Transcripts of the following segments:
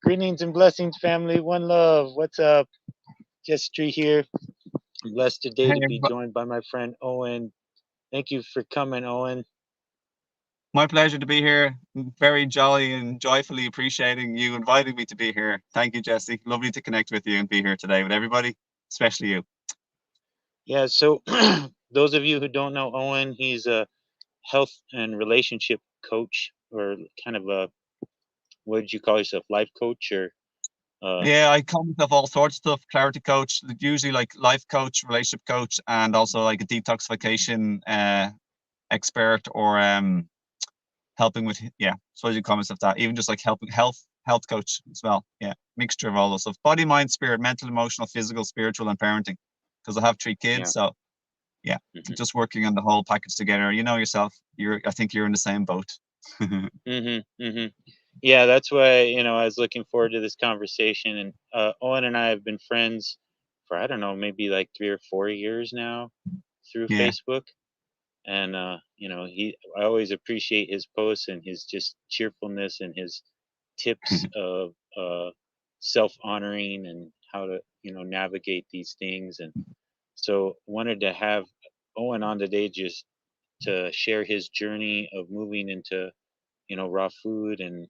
Greetings and blessings, family. One love. What's up? Jesse here. I'm blessed today Hey, to be joined by my friend Owen. Thank you for coming, Owen. my pleasure to be here. Very jolly and joyfully appreciating you inviting me to be here. Thank you, Jesse. Lovely to connect with you and be here today with everybody, especially you. Yeah, so those of you who don't know Owen, he's a health and relationship coach, or kind of a, what did you call yourself, life coach, or Yeah, I call myself all sorts of stuff. Clarity coach, usually like life coach, relationship coach, and also like a detoxification expert or helping with so you call myself that. Even just like helping health coach as well. Yeah, mixture of all those stuff: body, mind, spirit, mental, emotional, physical, spiritual, and parenting. Because I have 3 kids, yeah. so yeah, just working on the whole package together. You know yourself. I think you're in the same boat. Yeah, that's why, I was looking forward to this conversation. And Owen and I have been friends for, I don't know, maybe like 3 or 4 years now through Yeah. Facebook. And I always appreciate his posts and his just cheerfulness and his tips of self-honoring and how to navigate these things. And so wanted to have Owen on today just to share his journey of moving into raw food, and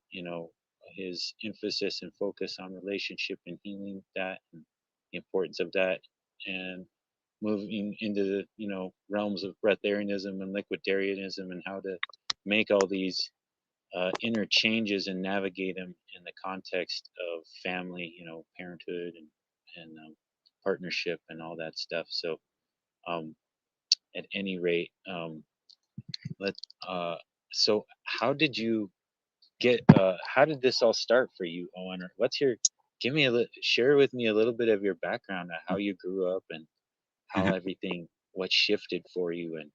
his emphasis and focus on relationship and healing that, and the importance of that, and moving into the realms of breatharianism and liquidarianism, and how to make all these interchanges and navigate them in the context of family, parenthood, and partnership and all that stuff. So um, at any rate, let uh, so how did you get how did this all start for you, Owen? Or what's your give me share with me a little bit of your background, how you grew up, and how everything, what shifted for you, and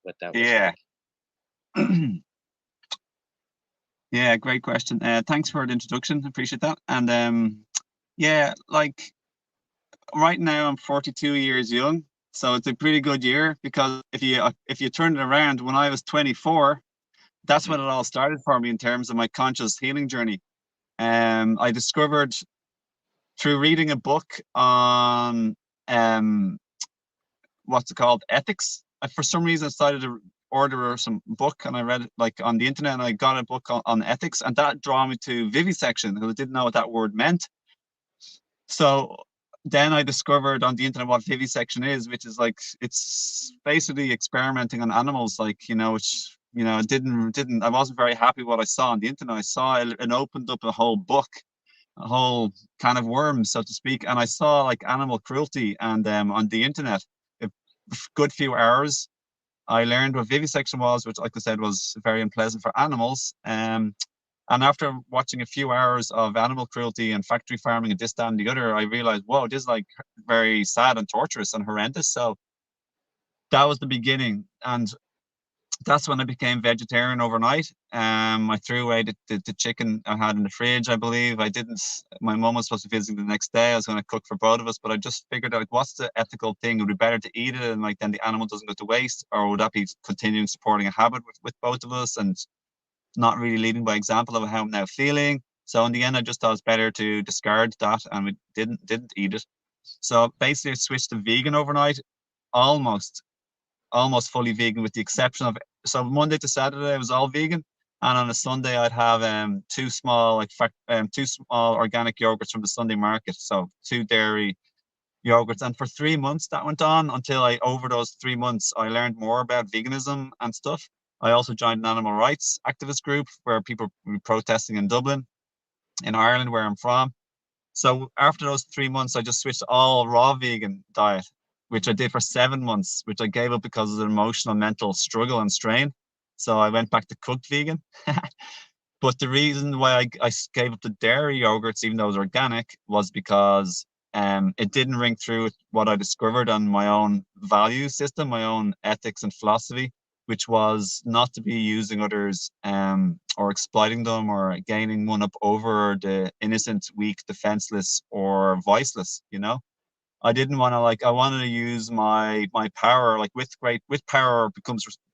what that was Yeah. like. Yeah, great question. Thanks for the introduction. Appreciate that. And yeah, like right now I'm 42 years young, so it's a pretty good year because if you turn it around, when I was 24, that's when Hmm. it all started for me in terms of my conscious healing journey. I discovered through reading a book on um what's it called, ethics. For some reason, I decided to order some book, and I read it like on the internet, and I got a book on ethics, and that drew me to vivisection because I didn't know what that word meant. So then I discovered on the internet what vivisection is, which is like it's basically experimenting on animals, like which didn't I wasn't very happy what I saw on the internet. I saw it opened up a whole book, a whole kind of worm, so to speak, and I saw like animal cruelty, and on the internet, a good few hours, I learned what vivisection was, which, like I said, was very unpleasant for animals. And after watching a few hours of animal cruelty and factory farming and this, that, and the other, I realized, whoa, this is like very sad and torturous and horrendous. So that was the beginning. And that's when I became vegetarian overnight. I threw away the chicken I had in the fridge, I believe. I didn't, my mom was supposed to visit the next day. I was going to cook for both of us, but I just figured out, like, what's the ethical thing? It would be better to eat it, and like then the animal doesn't go to waste, or would that be continuing supporting a habit with both of us and not really leading by example of how I'm now feeling? So in the end, I just thought it's better to discard that, and we didn't eat it. So basically, I switched to vegan overnight, almost almost fully vegan, with the exception of, so Monday to Saturday I was all vegan, and on a Sunday I'd have two small organic yogurts from the Sunday market, so two dairy yogurts. And for 3 months that went on, until over those 3 months I learned more about veganism and stuff. I also joined an animal rights activist group where people were protesting in Dublin, in Ireland, where I'm from. So after those 3 months, I just switched to all raw vegan diet, which I did for 7 months, which I gave up because of the emotional, mental struggle and strain. So I went back to cooked vegan. But the reason why I gave up the dairy yogurts, even though it was organic, was because it didn't ring through with what I discovered on my own value system, my own ethics and philosophy, which was not to be using others or exploiting them or gaining one up over the innocent, weak, defenseless, or voiceless. I didn't want to, like, I wanted to use my power, like, with power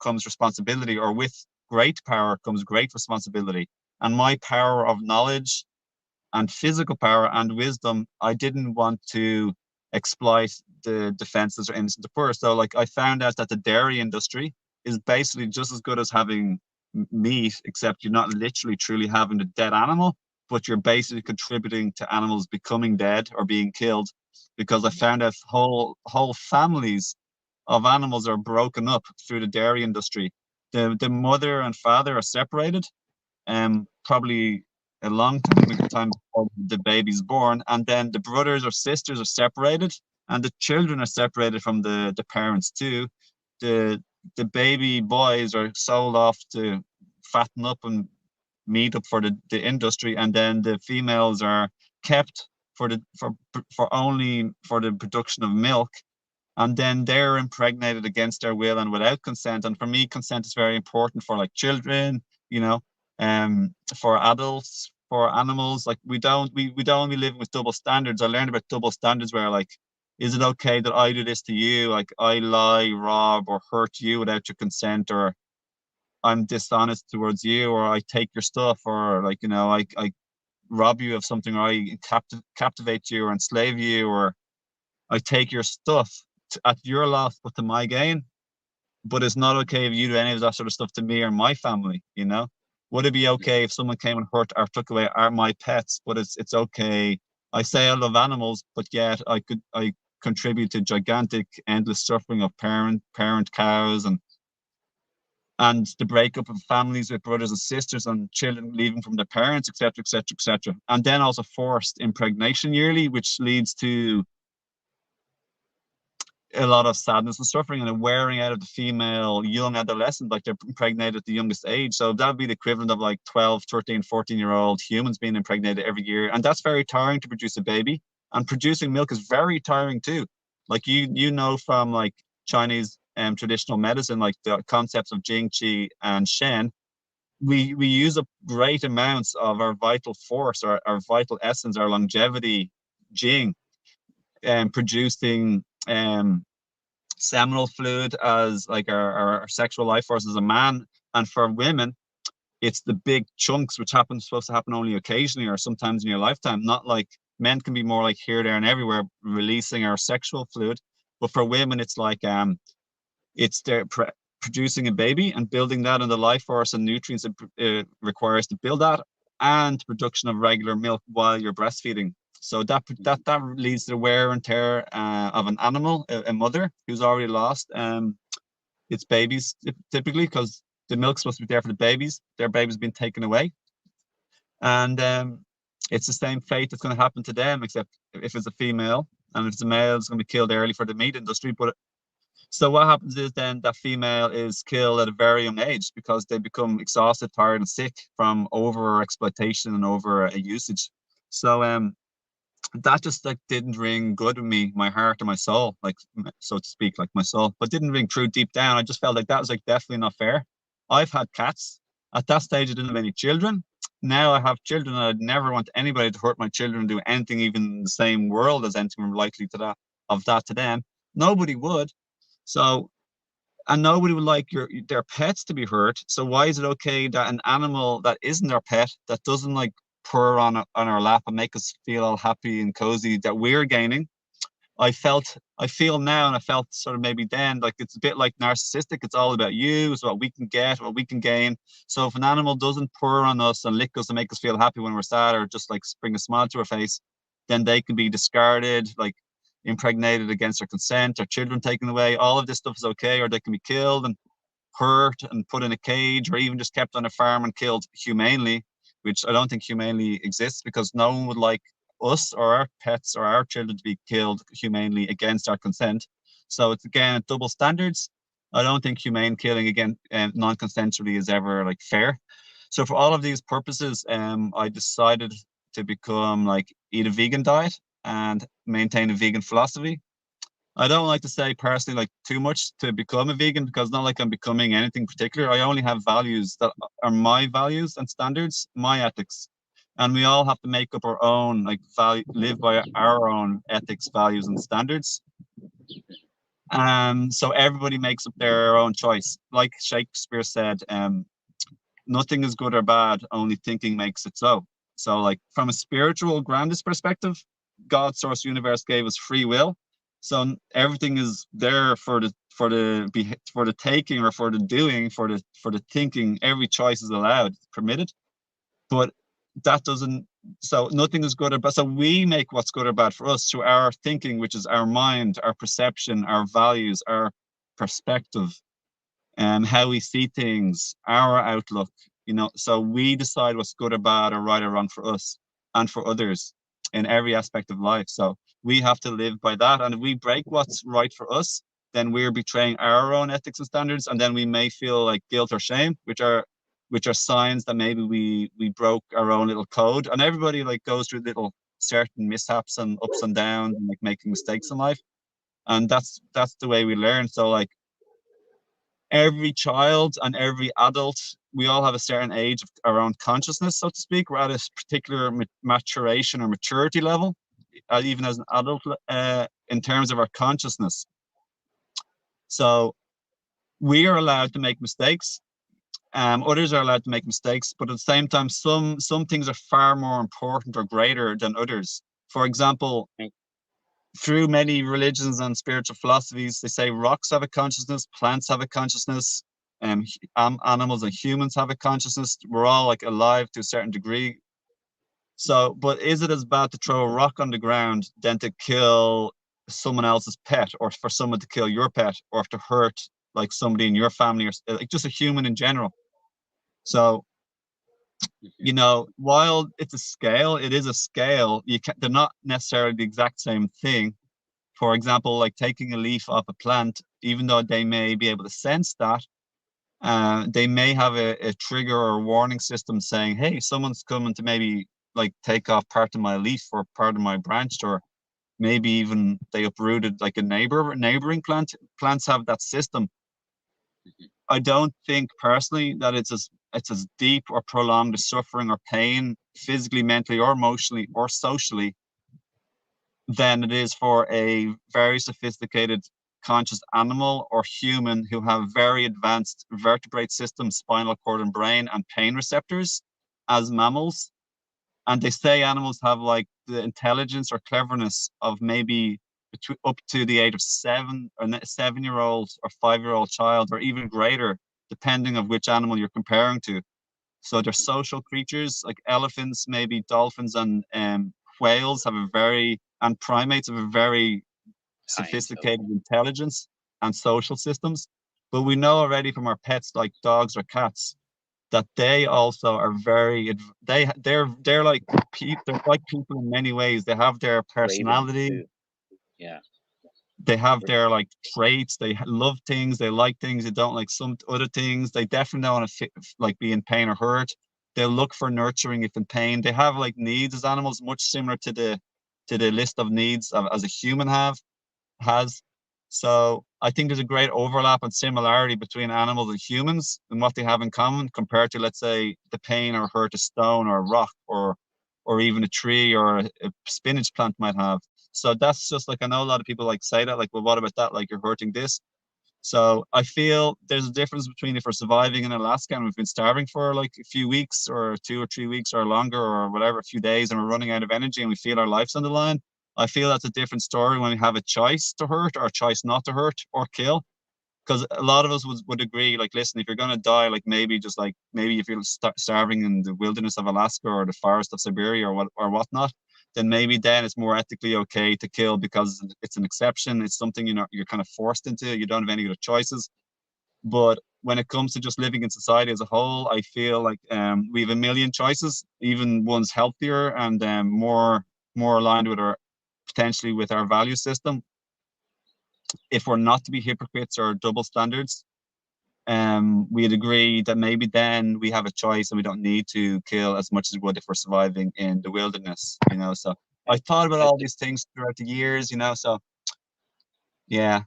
comes responsibility, or with great power comes great responsibility. And my power of knowledge and physical power and wisdom, I didn't want to exploit the defenseless or innocent or poor. So like I found out that the dairy industry is basically just as good as having meat, except you're not literally truly having the dead animal, but you're basically contributing to animals becoming dead or being killed. Because I found out whole families of animals are broken up through the dairy industry. The mother and father are separated, probably a long time before the baby's born, and then the brothers or sisters are separated, and the children are separated from the parents too. The the baby boys are sold off to fatten up and meat up for the industry, and then the females are kept for only for the production of milk, and then they're impregnated against their will and without consent. And for me, consent is very important for like children, you know, for adults, for animals. Like we don't be living with double standards. I learned about double standards where like, is it okay that I do this to you? Like I lie, rob, or hurt you without your consent, or I'm dishonest towards you, or I take your stuff, or like, I rob you of something, or I captivate you or enslave you, or I take your stuff at your loss, but to my gain. But it's not okay if you do any of that sort of stuff to me or my family, you know? Would it be okay if someone came and hurt or took away my pets? But it's okay. I say I love animals, but yet I contribute to gigantic, endless suffering of parent cows and the breakup of families with brothers and sisters and children leaving from their parents, etc., etc., etc. And then also forced impregnation yearly, which leads to a lot of sadness and suffering and a wearing out of the female young adolescent, like they're impregnated at the youngest age. So that would be the equivalent of like 12, 13, 14-year-old humans being impregnated every year. And that's very tiring to produce a baby. And producing milk is very tiring too. Like you know from like Chinese traditional medicine, like the concepts of Jing, Qi, and Shen, we use up great amounts of our vital force, our vital essence, our longevity, Jing, producing seminal fluid as like our sexual life force as a man. And for women, it's the big chunks which supposed to happen only occasionally or sometimes in your lifetime. Not like men can be more like here, there, and everywhere releasing our sexual fluid, but for women, it's like it's their producing a baby and building that, and the life force and nutrients it requires to build that, and production of regular milk while you're breastfeeding. So that leads to the wear and tear of an animal, a mother who's already lost its babies typically, because the milk's supposed to be there for the babies. Their baby's been taken away, and it's the same fate that's going to happen to them, except if it's a female, and if it's a male, it's going to be killed early for the meat industry. But so what happens is then that female is killed at a very young age because they become exhausted, tired, and sick from over exploitation and over usage. So that just like didn't ring good with me, my heart and my soul, like so to speak, like my soul, but didn't ring true deep down. I just felt like that was like definitely not fair. I've had cats. At that stage, I didn't have any children. Now I have children, and I'd never want anybody to hurt my children, do anything even in the same world as anything likely to that to them. Nobody would. So, and nobody would like their pets to be hurt. So why is it okay that an animal that isn't our pet, that doesn't like purr on our lap and make us feel all happy and cozy, that we're gaining? I feel now, and I felt sort of maybe then, like it's a bit like narcissistic. It's all about you. It's what we can get, what we can gain. So if an animal doesn't purr on us and lick us and make us feel happy when we're sad, or just like bring a smile to our face, then they can be discarded, like impregnated against their consent, or children taken away. All of this stuff is okay, or they can be killed and hurt and put in a cage, or even just kept on a farm and killed humanely, which I don't think humanely exists, because no one would like us or our pets or our children to be killed humanely against our consent. So it's again double standards. I don't think humane killing again non-consensually is ever like fair. So for all of these purposes, I decided to become like eat a vegan diet and maintain a vegan philosophy. I don't like to say personally like too much to become a vegan, because not like I'm becoming anything particular. I only have values that are my values and standards, my ethics. And we all have to make up our own like value, live by our own ethics, values, and standards. So everybody makes up their own choice. Like Shakespeare said, nothing is good or bad, only thinking makes it so. So like from a spiritual grounded perspective, God source universe gave us free will. So everything is there for the taking or for the doing, for the thinking. Every choice is allowed, permitted. But that doesn't, so nothing is good or bad. So we make what's good or bad for us through our thinking, which is our mind, our perception, our values, our perspective, and how we see things, our outlook. So we decide what's good or bad or right or wrong for us and for others in every aspect of life. So we have to live by that. And if we break what's right for us, then we're betraying our own ethics and standards, and then we may feel like guilt or shame, which are signs that maybe we broke our own little code. And everybody like goes through little certain mishaps and ups and downs and like making mistakes in life. And that's the way we learn. So like every child and every adult, we all have a certain age of our own consciousness, so to speak. We're at a particular maturation or maturity level, even as an adult, in terms of our consciousness. So we are allowed to make mistakes. Others are allowed to make mistakes, but at the same time, some things are far more important or greater than others. For example, through many religions and spiritual philosophies, they say rocks have a consciousness, plants have a consciousness, animals and humans have a consciousness. We're all like alive to a certain degree. So, but is it as bad to throw a rock on the ground than to kill someone else's pet, or for someone to kill your pet, or to hurt like somebody in your family, or like just a human in general? So, while it's a scale, it is a scale. They're not necessarily the exact same thing. For example, like taking a leaf off a plant, even though they may be able to sense that, they may have a trigger or a warning system saying, hey, someone's coming to maybe like take off part of my leaf or part of my branch, or maybe even they uprooted like a neighboring plant. Plants have that system. I don't think personally that it's as deep or prolonged a suffering or pain, physically, mentally, or emotionally, or socially, than it is for a very sophisticated conscious animal or human who have very advanced vertebrate systems, spinal cord and brain, and pain receptors as mammals. And they say animals have like the intelligence or cleverness of maybe up to the age of 7, or a 7-year-old or 5-year-old child, or even greater, depending of which animal you're comparing to. So they're social creatures like elephants, maybe dolphins, and whales have and primates have a very sophisticated intelligence and social systems. But we know already from our pets like dogs or cats that they also are they're like people in many ways. They have their Craving personality, too. Yeah, they have for their sure. like traits. They love things, they like things, they don't like some other things. They definitely don't want to like be in pain or hurt. They'll look for nurturing if in pain. They have like needs as animals, much similar to the list of needs as a human has. So I think there's a great overlap and similarity between animals and humans and what they have in common, compared to, let's say, the pain or hurt a stone or a rock, or even a tree or a spinach plant might have. So that's just like, I know a lot of people like say that, like, well, what about that? Like, you're hurting this. So I feel there's a difference between if we're surviving in Alaska and we've been starving for like a few weeks or 2 or 3 weeks or longer or whatever, a few days, and we're running out of energy and we feel our life's on the line. I feel that's a different story when we have a choice to hurt or a choice not to hurt or kill. Because a lot of us would agree, like, listen, if you're going to die, like maybe if you're starving in the wilderness of Alaska or the forest of Siberia or whatnot, then maybe then it's more ethically okay to kill because it's an exception. It's something you're kind of forced into. You don't have any other choices. But when it comes to just living in society as a whole, I feel like we have a million choices, even ones healthier and more aligned with our potentially with our value system. If we're not to be hypocrites or double standards, we'd agree that maybe then we have a choice and we don't need to kill as much as we would if we're surviving in the wilderness. So I I, thought about I all t- these things throughout the years. So yeah.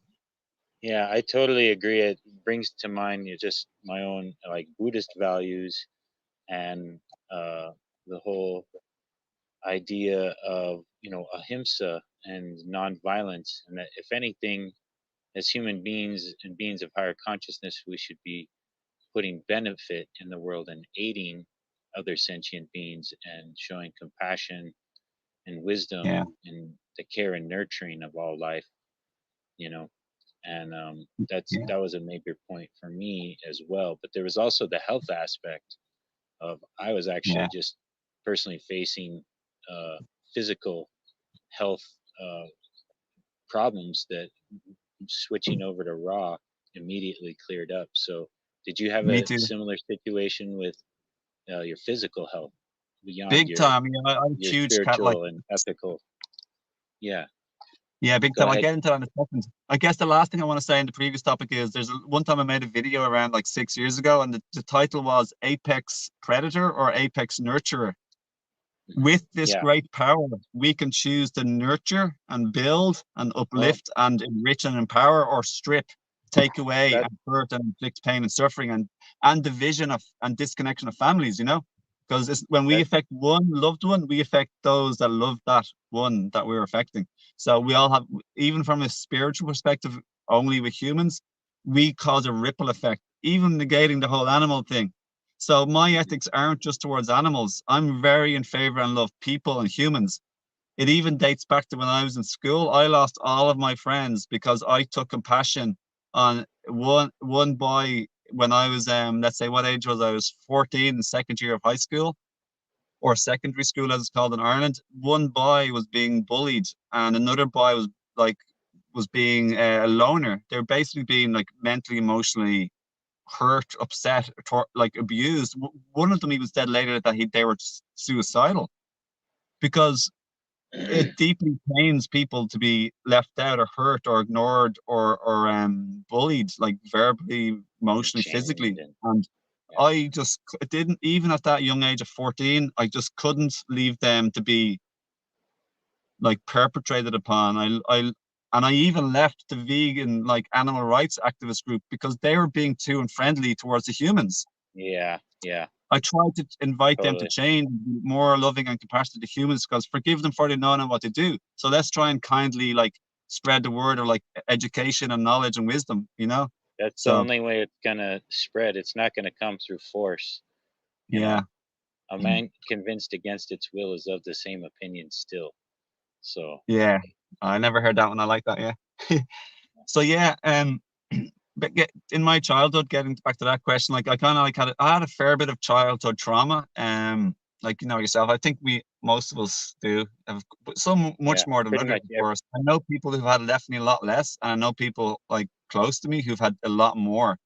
yeah, I totally agree. It brings to mind just my own like Buddhist values and the whole idea of ahimsa and nonviolence, and that if anything, as human beings and beings of higher consciousness, we should be putting benefit in the world and aiding. other sentient beings and showing compassion and wisdom Yeah. and the care and nurturing of all life, you know. And Yeah. that was a major point for me as well. But there was also the health aspect of, I was Yeah. actually just personally facing physical health problems that switching over to raw immediately cleared up. So did you have Me a too. similar situation with your physical health beyond Big time. Yeah, I'm a your huge cat like. spiritual and ethical? Yeah, Yeah, big go time. I'll ahead. get into that in a second. I guess the last thing I want to say in the previous topic is one time I made a video around like 6 years ago, and the title was Apex Predator or Apex Nurturer. Mhm. With this Yeah. great power, we can choose to nurture and build and Well, uplift and enrich and empower, or strip, take away that and hurt and inflict pain and suffering and division of and disconnection of families, you know? Because when we that affect one loved one, we affect those that love that one that we're affecting. So we all have, even from a spiritual perspective, only with humans, we cause a ripple effect, even negating the whole animal thing. So my mhm, ethics aren't just towards animals. I'm very in favor and love people and humans. It even dates back to when I was in school. I lost all of my friends because I took compassion on one boy when I was let's say, what age was I? I was 14, the second year of high school, or secondary school as it's called in Ireland. One boy was being bullied and another boy was being a loner. They're basically being like mentally, emotionally hurt, upset, like abused. One of them even said later that they were suicidal because it mhm. deeply pains people to be left out or hurt or ignored or bullied, like verbally, And emotionally, shamed, physically. and And yeah, I just didn't, even at that young age of 14, I just couldn't leave them to be like perpetrated upon. And I even left the vegan, like animal rights activist group because they were being too unfriendly towards the humans. yeah, yeah, I tried to invite them to totally. change, be more loving and compassionate to humans, because forgive them for they know not what to do. So let's try and kindly like spread the word of like education and knowledge and wisdom, you know? That's the So only way it's gonna spread. It's not gonna come through force. You yeah. know, a man convinced against its will is of the same opinion still. So Yeah. I never heard that one. I like that, yeah. So yeah, but in my childhood, getting back to that question, like I kind of like I had a fair bit of childhood trauma. Like you know yourself, I think most of us do have, but some yeah, much more than pretty others, much of course. I know people who've had definitely a lot less, and I know people like close to me who've had a lot more.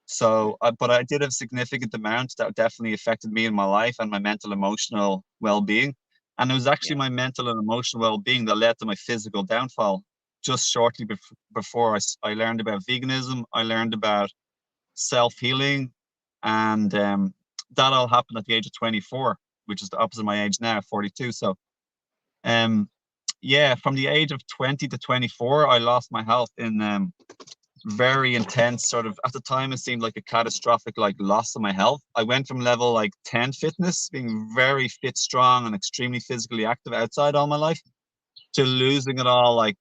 So, but I did have significant amounts that definitely affected me in my life and my mental, emotional well-being. And it was actually yeah, my mental and emotional well-being that led to my physical downfall. Just shortly before I learned about veganism, I learned about self-healing, and that all happened at the age of 24, which is the opposite of my age now, 42. So, um, yeah, from the age of 20 to 24, I lost my health in very intense sort of, at the time it seemed like a catastrophic like loss of my health. I went from level like 10 fitness, being very fit, strong and extremely physically active outside all my life, to losing it all like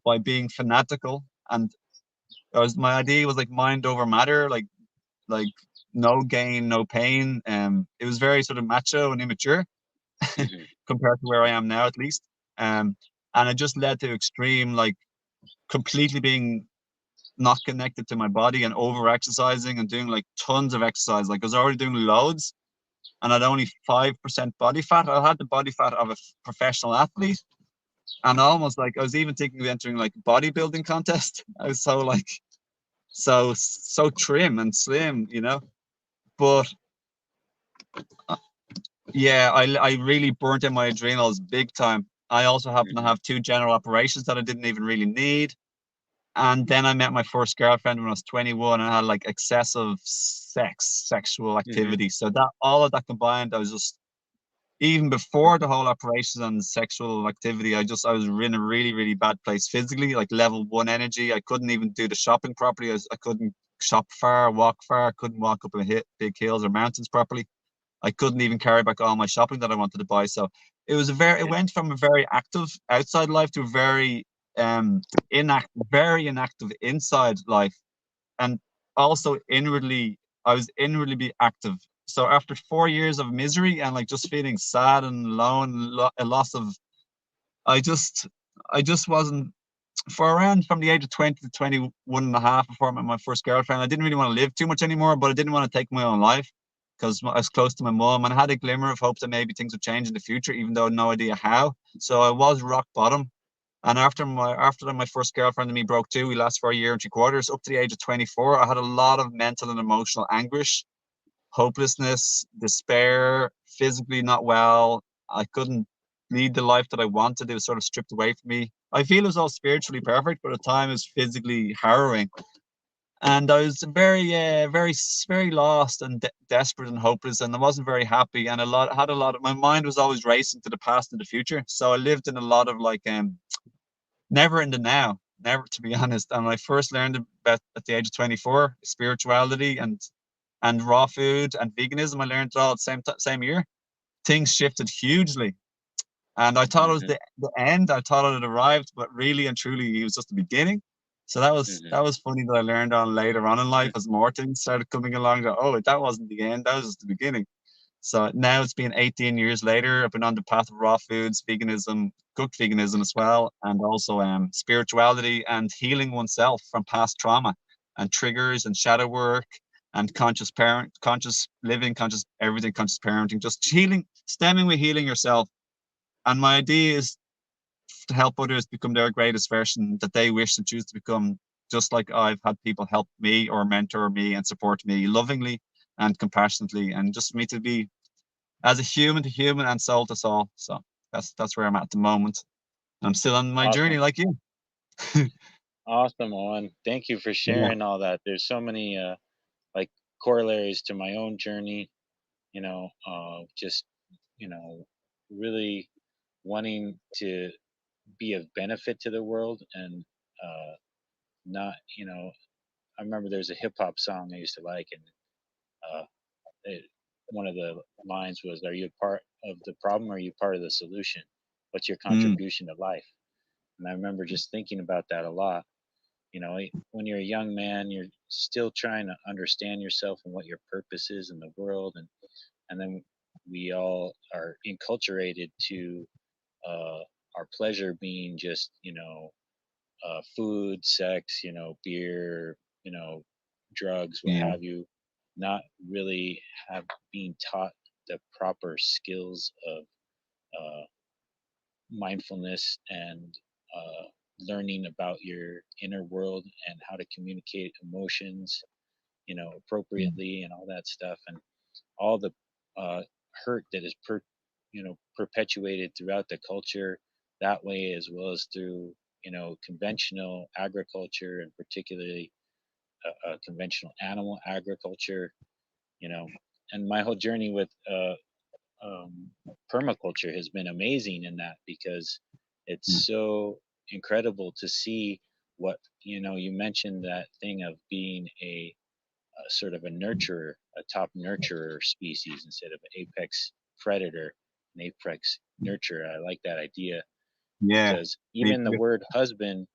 by being fanatical. And my idea was like mind over matter, like no gain no pain. It was very sort of macho and immature hmm, compared to where I am now, at least. And it just led to extreme, like completely being not connected to my body and over exercising and doing like tons of exercise. Like I was already doing loads and I had only 5% body fat. I had the body fat of a professional athlete, and almost like I was even thinking of entering like bodybuilding contest. I was so like so trim and slim, you know. But uh, yeah, I really burnt in my adrenals big time. I also happen to hmm, have two general operations that I didn't even really need. And then I met my first girlfriend when I was 21 and I had like excessive sexual hmm, activity. So that all of that combined, I was just, even before the whole operations and sexual activity, I was in a really, really bad place physically, like level one energy. I couldn't even do the shopping properly. I couldn't shop far, walk far. I couldn't walk up a big hills or mountains properly. I couldn't even carry back all my shopping that I wanted to buy. So it yeah, went from a very active outside life to a very very inactive inside life. And also inwardly, I was inwardly be active So after 4 years of misery and like just feeling sad and alone, a loss of, I just, I just wasn't, for around from the age of 20 to 21 and a half before I met my first girlfriend, I didn't really want to live too much anymore, but I didn't want to take my own life because I was close to my mom and I had a glimmer of hope that maybe things would change in the future, even though no idea how. So I was rock bottom. And after my first girlfriend and me broke too, we lasted for a year and 3 quarters. Up to the age of 24, I had a lot of mental and emotional anguish, hopelessness, despair, physically not well. I couldn't lead the life that I wanted. It was sort of stripped away from me. I feel it was all spiritually perfect, but at the time it was physically harrowing. And I was very lost and desperate and hopeless, and I wasn't very happy. And had a lot of, my mind was always racing to the past and the future. So I lived in a lot of like never in the now, never, to be honest. And when I first learned about at the age of 24, spirituality and raw food and veganism, I learned it all at the same year. Things shifted hugely. And I thought it was Hmm. the end. I thought it had arrived, but really and truly, it was just the beginning. So Hmm. that was funny that I learned on later on in life as more things started coming along. That, oh, that wasn't the end. That was just the beginning. So now it's been 18 years later. I've been on the path of raw foods, veganism, cooked veganism as well, and also spirituality and healing oneself from past trauma and triggers and shadow work and conscious living, conscious everything, conscious parenting, just healing, stemming with healing yourself. And my idea is to help others become their greatest version that they wish and choose to become, just like I've had people help me or mentor me and support me lovingly and compassionately, and just for me to be as a human to human and soul to soul. So that's where I'm at the moment. I'm still on my journey Awesome. like you. Awesome, Owen. Thank you for Yeah. sharing all that. There's so many like corollaries to my own journey, just, really wanting to be of benefit to the world and not, I remember there's a hip hop song I used to like, and uh, it, one of the lines was, "Are you part of the problem or are you part of the solution? What's your Mm, contribution to life?" And I remember just thinking about that a lot. When you're a young man, you're still trying to understand yourself and what your purpose is in the world, and then we all are enculturated to uh, our pleasure being just food, sex, beer, drugs, what yeah. have you, not really have being taught the proper skills of uh, mindfulness and learning about your inner world and how to communicate emotions, Mm, appropriately and all that stuff, and all the uh, hurt that is perpetuated throughout the culture that way, as well as through conventional agriculture, and particularly conventional animal agriculture. You know, and my whole journey with permaculture has been amazing in that, because mm, it's so incredible to see what you mentioned, that thing of being a sort of a nurturer, a top nurturer species instead of an apex predator, an apex nurturer. I like that idea, yeah. because Me even the too. word husband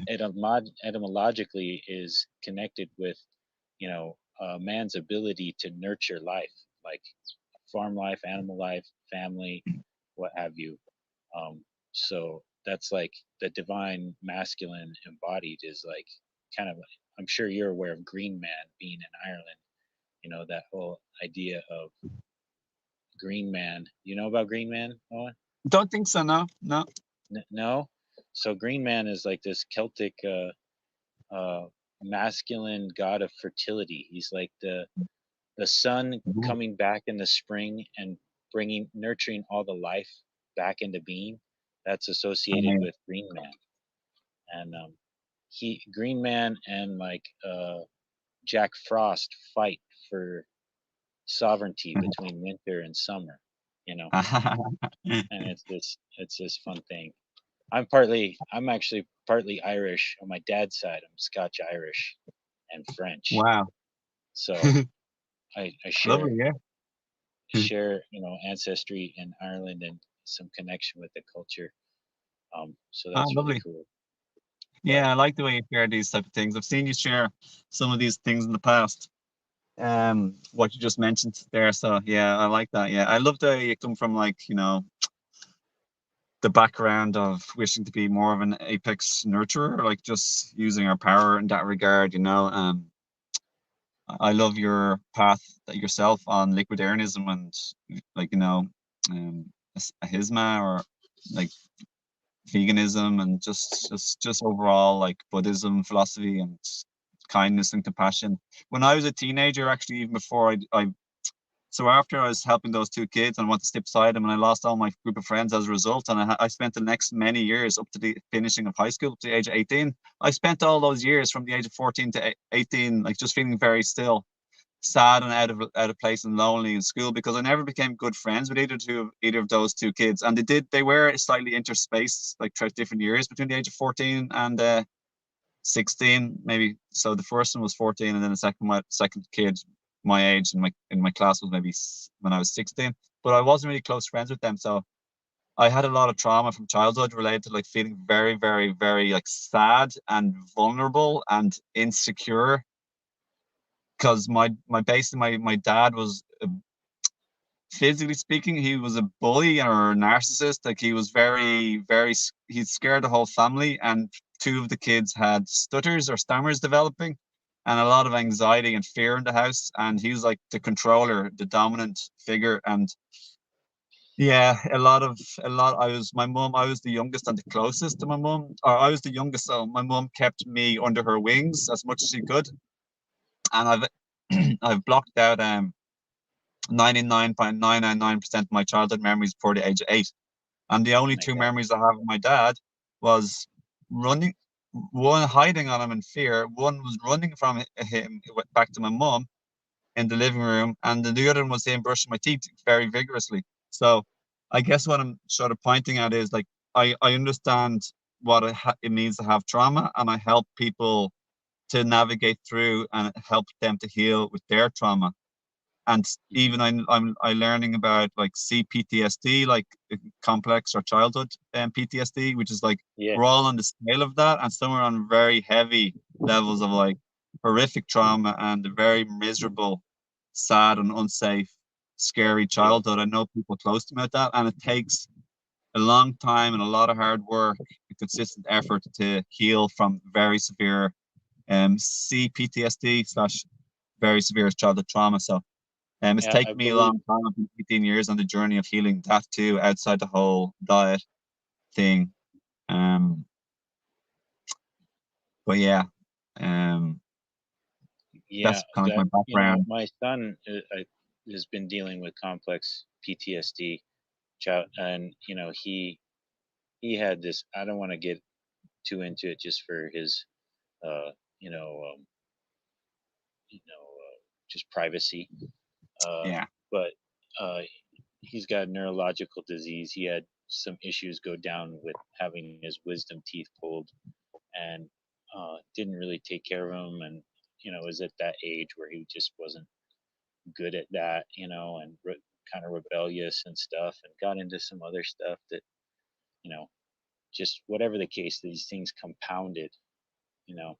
etymologically is connected with man's ability to nurture life, like farm life, animal life, family, what have you. So that's like the divine masculine embodied is like kind of, I'm sure you're aware of Green Man being in Ireland, that whole idea of Green Man. You know about Green Man, Owen? Don't think so. No, no. No. So Green Man is like this Celtic uh, masculine god of fertility. He's like the sun Mhm. coming back in the spring and bringing nurturing all the life back into being. That's I associated mean, with Green Man, and he Green Man and like Jack Frost fight for sovereignty between winter and summer. You know, and it's this fun thing. I'm actually partly Irish on my dad's side. I'm Scotch Irish and French. wow. So I share Lovely. Yeah. share ancestry in Ireland and some connection with the culture. So Ah, that's really lovely. cool. But Yeah, I like the way you share these type of things. I've seen you share some of these things in the past. what you just mentioned there. So yeah, I like that. Yeah, I love that you come from, like, the background of wishing to be more of an apex nurturer, like just using our power in that regard. I love your path that yourself on liquidarianism and, like, ahisma, or like veganism, and just overall, like, Buddhism philosophy and kindness and compassion. When I was a teenager, actually, even before I so after I was helping those two kids and I wanted to step beside them, and I lost all my group of friends as a result, and I spent the next many years up to the finishing of high school, up to the age of 18. I spent all those years from the age of 14 to 18, like, just feeling very still, sad, and out of place and lonely in school, because I never became good friends with either of those two kids. And they were slightly interspaced, like, throughout different years between the age of 14 and 16, maybe. So the first one was 14, and then my second kid my age in my class was maybe when I was 16. But I wasn't really close friends with them, so I had a lot of trauma from childhood related to, like, feeling very, very, very, like, sad and vulnerable and insecure, because my dad was, physically speaking, he was a bully or a narcissist. Like, he was very, very, he scared the whole family, and two of the kids had stutters or stammers developing, and a lot of anxiety and fear in the house. And he was like the controller, the dominant figure. And yeah, I was the youngest and the closest to my mom, or I was the youngest, so my mom kept me under her wings as much as she could. And I've blocked out 99.999% of my childhood memories before the age of 8. And the Oh only my two God. memories I have of my dad was running, one hiding on him in fear, one was running from him back to my mum in the living room, and the other one was him brushing my teeth very vigorously. So I guess what I'm sort of pointing at is, like, I understand what it means to have trauma, and I help people to navigate through and help them to heal with their trauma. And Mhm. even I learning about, like, CPTSD, like, complex or childhood PTSD, which is like, Yeah, we're all on the scale of that, and some are on very heavy levels of, like, horrific trauma and a very miserable, sad and unsafe, scary yeah, childhood. I know people close to me at that, and it takes a long time and a lot of hard work and consistent effort to heal from very severe CPTSD slash very severe childhood trauma. So it's yeah. I taken me a believe. long time. I've been 18 years on the journey of healing that too, outside the whole diet thing. Um, but yeah, um, Yeah, that's kind of my that background. my son has been dealing with complex PTSD, and he had this. I don't want to get too into it just for his, uh, you know, um, just privacy. Uh, Yeah, but uh, he's got neurological disease. He had some issues go down with having his wisdom teeth pulled, and didn't really take care of him. And was at that age where he just wasn't good at that, and kind of rebellious and stuff, and got into some other stuff that, you know, just whatever the case, these things compounded, you know,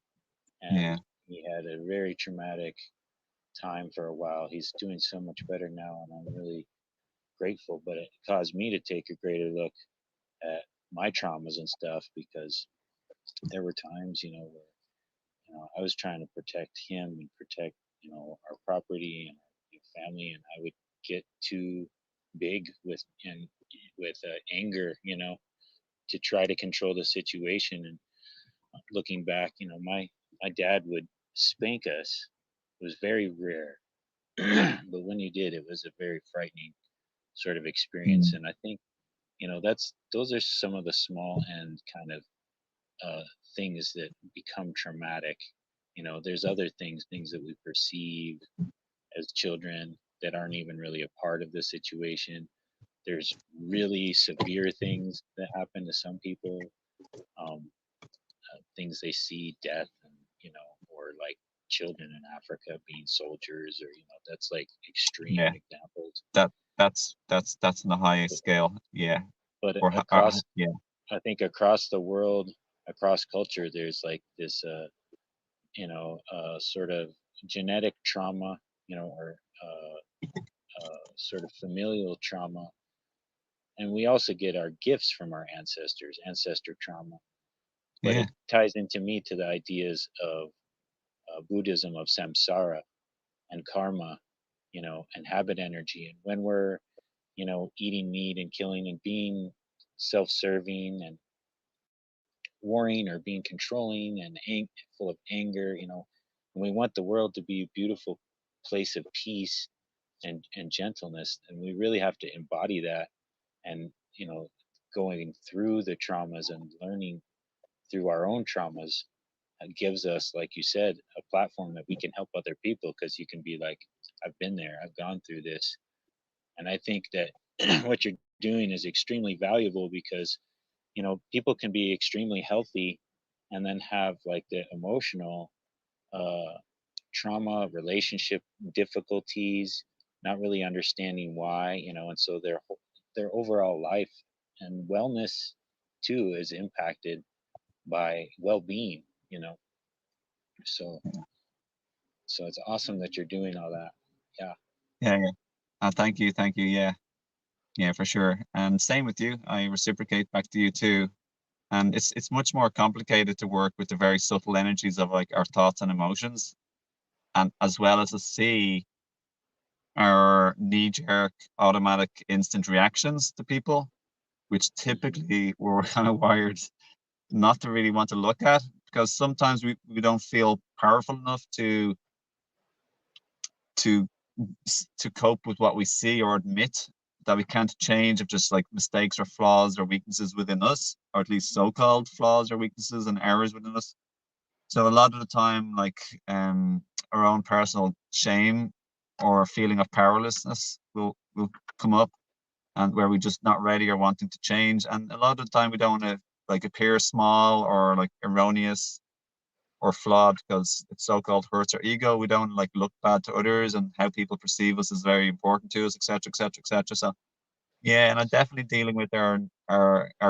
and yeah, he had a very traumatic time for a while. He's doing so much better now, and I'm really grateful. But it caused me to take a greater look at my traumas and stuff, because there were times, where I was trying to protect him and protect, our property and our family, and I would get too big with anger, to try to control the situation. And looking back, my dad would spank us. It was very rare, but when he did, it was a very frightening sort of experience. mm, And I think, that's those are some of the small and kind of uh, things that become traumatic. There's other things that we perceive as children that aren't even really a part of the situation. There's really severe things that happen to some people, things they see, death, and or like children in Africa being soldiers, or that's like extreme yeah. examples. That's on the highest But, scale. Yeah, but or across, yeah, I think across the world, across culture, there's like this, sort of genetic trauma. or sort of familial trauma. And we also get our gifts from our ancestors, ancestor trauma. But Yeah. it ties into me to the ideas of Buddhism, of samsara and karma, and habit energy. And when we're, eating meat and killing and being self-serving and warring or being controlling and full of anger, and we want the world to be a beautiful place of peace and gentleness, and we really have to embody that. And going through the traumas and learning through our own traumas gives us, like you said, a platform that we can help other people, because you can be like, I've been there, I've gone through this. And I think that what you're doing is extremely valuable, because people can be extremely healthy and then have like the emotional uh, trauma, relationship difficulties, not really understanding why, and so their overall life and wellness too is impacted by well-being. So it's awesome that you're doing all that. Yeah. Yeah. Yeah. Thank you. Thank you. Yeah. Yeah, for sure. And same with you. I reciprocate back to you too. And it's much more complicated to work with the very subtle energies of like our thoughts and emotions, and as well as to see our knee-jerk, automatic, instant reactions to people, which Hmm. typically we're kind of wired not to really want to look at, because sometimes we don't feel powerful enough to to cope with what we see, or admit that we can't change of just like mistakes or flaws or weaknesses within us, or at least so-called flaws or weaknesses and errors within us. So a lot of the time, like our own personal shame or feeling of powerlessness will come up, and where we're just not ready or wanting to change. And a lot of the time we don't want to like appear small or like erroneous or flawed, because it so-called hurts our ego. We don't like look bad to others, and how people perceive us is very important to us, etc., etc., etc. So yeah, and I'm definitely dealing with our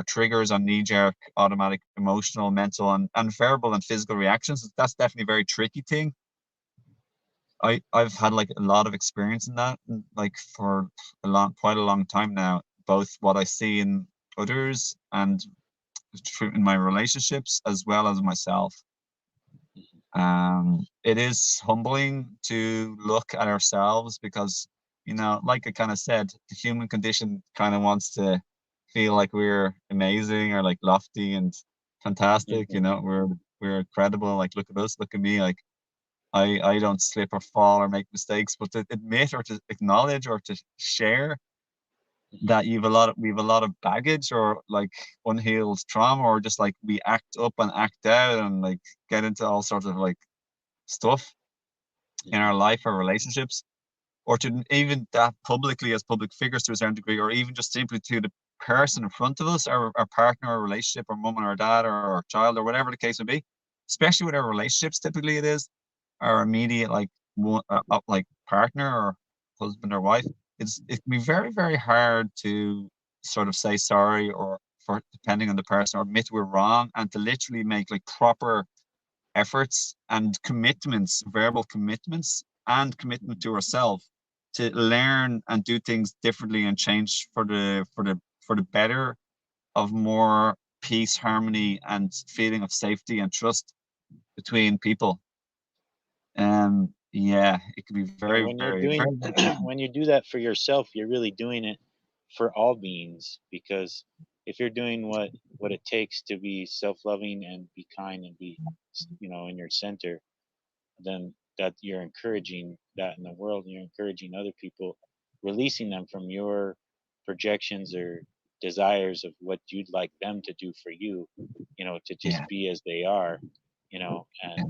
triggers on knee-jerk, automatic, emotional, mental, and verbal and physical reactions. That's definitely a very tricky thing. I've had like a lot of experience in that, like for quite a long time now, both what I see in others and in my relationships as well as myself. It is humbling to look at ourselves, because, like I kind of said, the human condition kind of wants to feel like we're amazing or like lofty and fantastic. Hmm. We're incredible. Like, look at us, look at me. Like, I don't slip or fall or make mistakes, but to admit or to acknowledge or to share Hmm. that we've a lot of baggage or like unhealed trauma, or just like we act up and act out and like get into all sorts of like stuff in Hmm. our life or relationships, or to even that publicly as public figures to a certain degree, or even just simply to the person in front of us, our partner or relationship, or mom and our dad or our child, or whatever the case may be. Especially with our relationships, typically it is our immediate like like partner or husband or wife. It can be very, very hard to sort of say sorry, or for depending on the person, or admit we're wrong, and to literally make like proper efforts and commitments, verbal commitments, and commitment to ourselves to learn and do things differently and change for the better, of more peace, harmony, and feeling of safety and trust between people. Yeah, it can be Yeah, very, when you're very, doing very, very tricky. when you do that for yourself, you're really doing it for all beings, because if you're doing what it takes to be self-loving and be kind and be in your center, then that you're encouraging that in the world, and you're encouraging other people, releasing them from your projections or desires of what you'd like them to do for you, to just Yeah, be as they are, and yeah,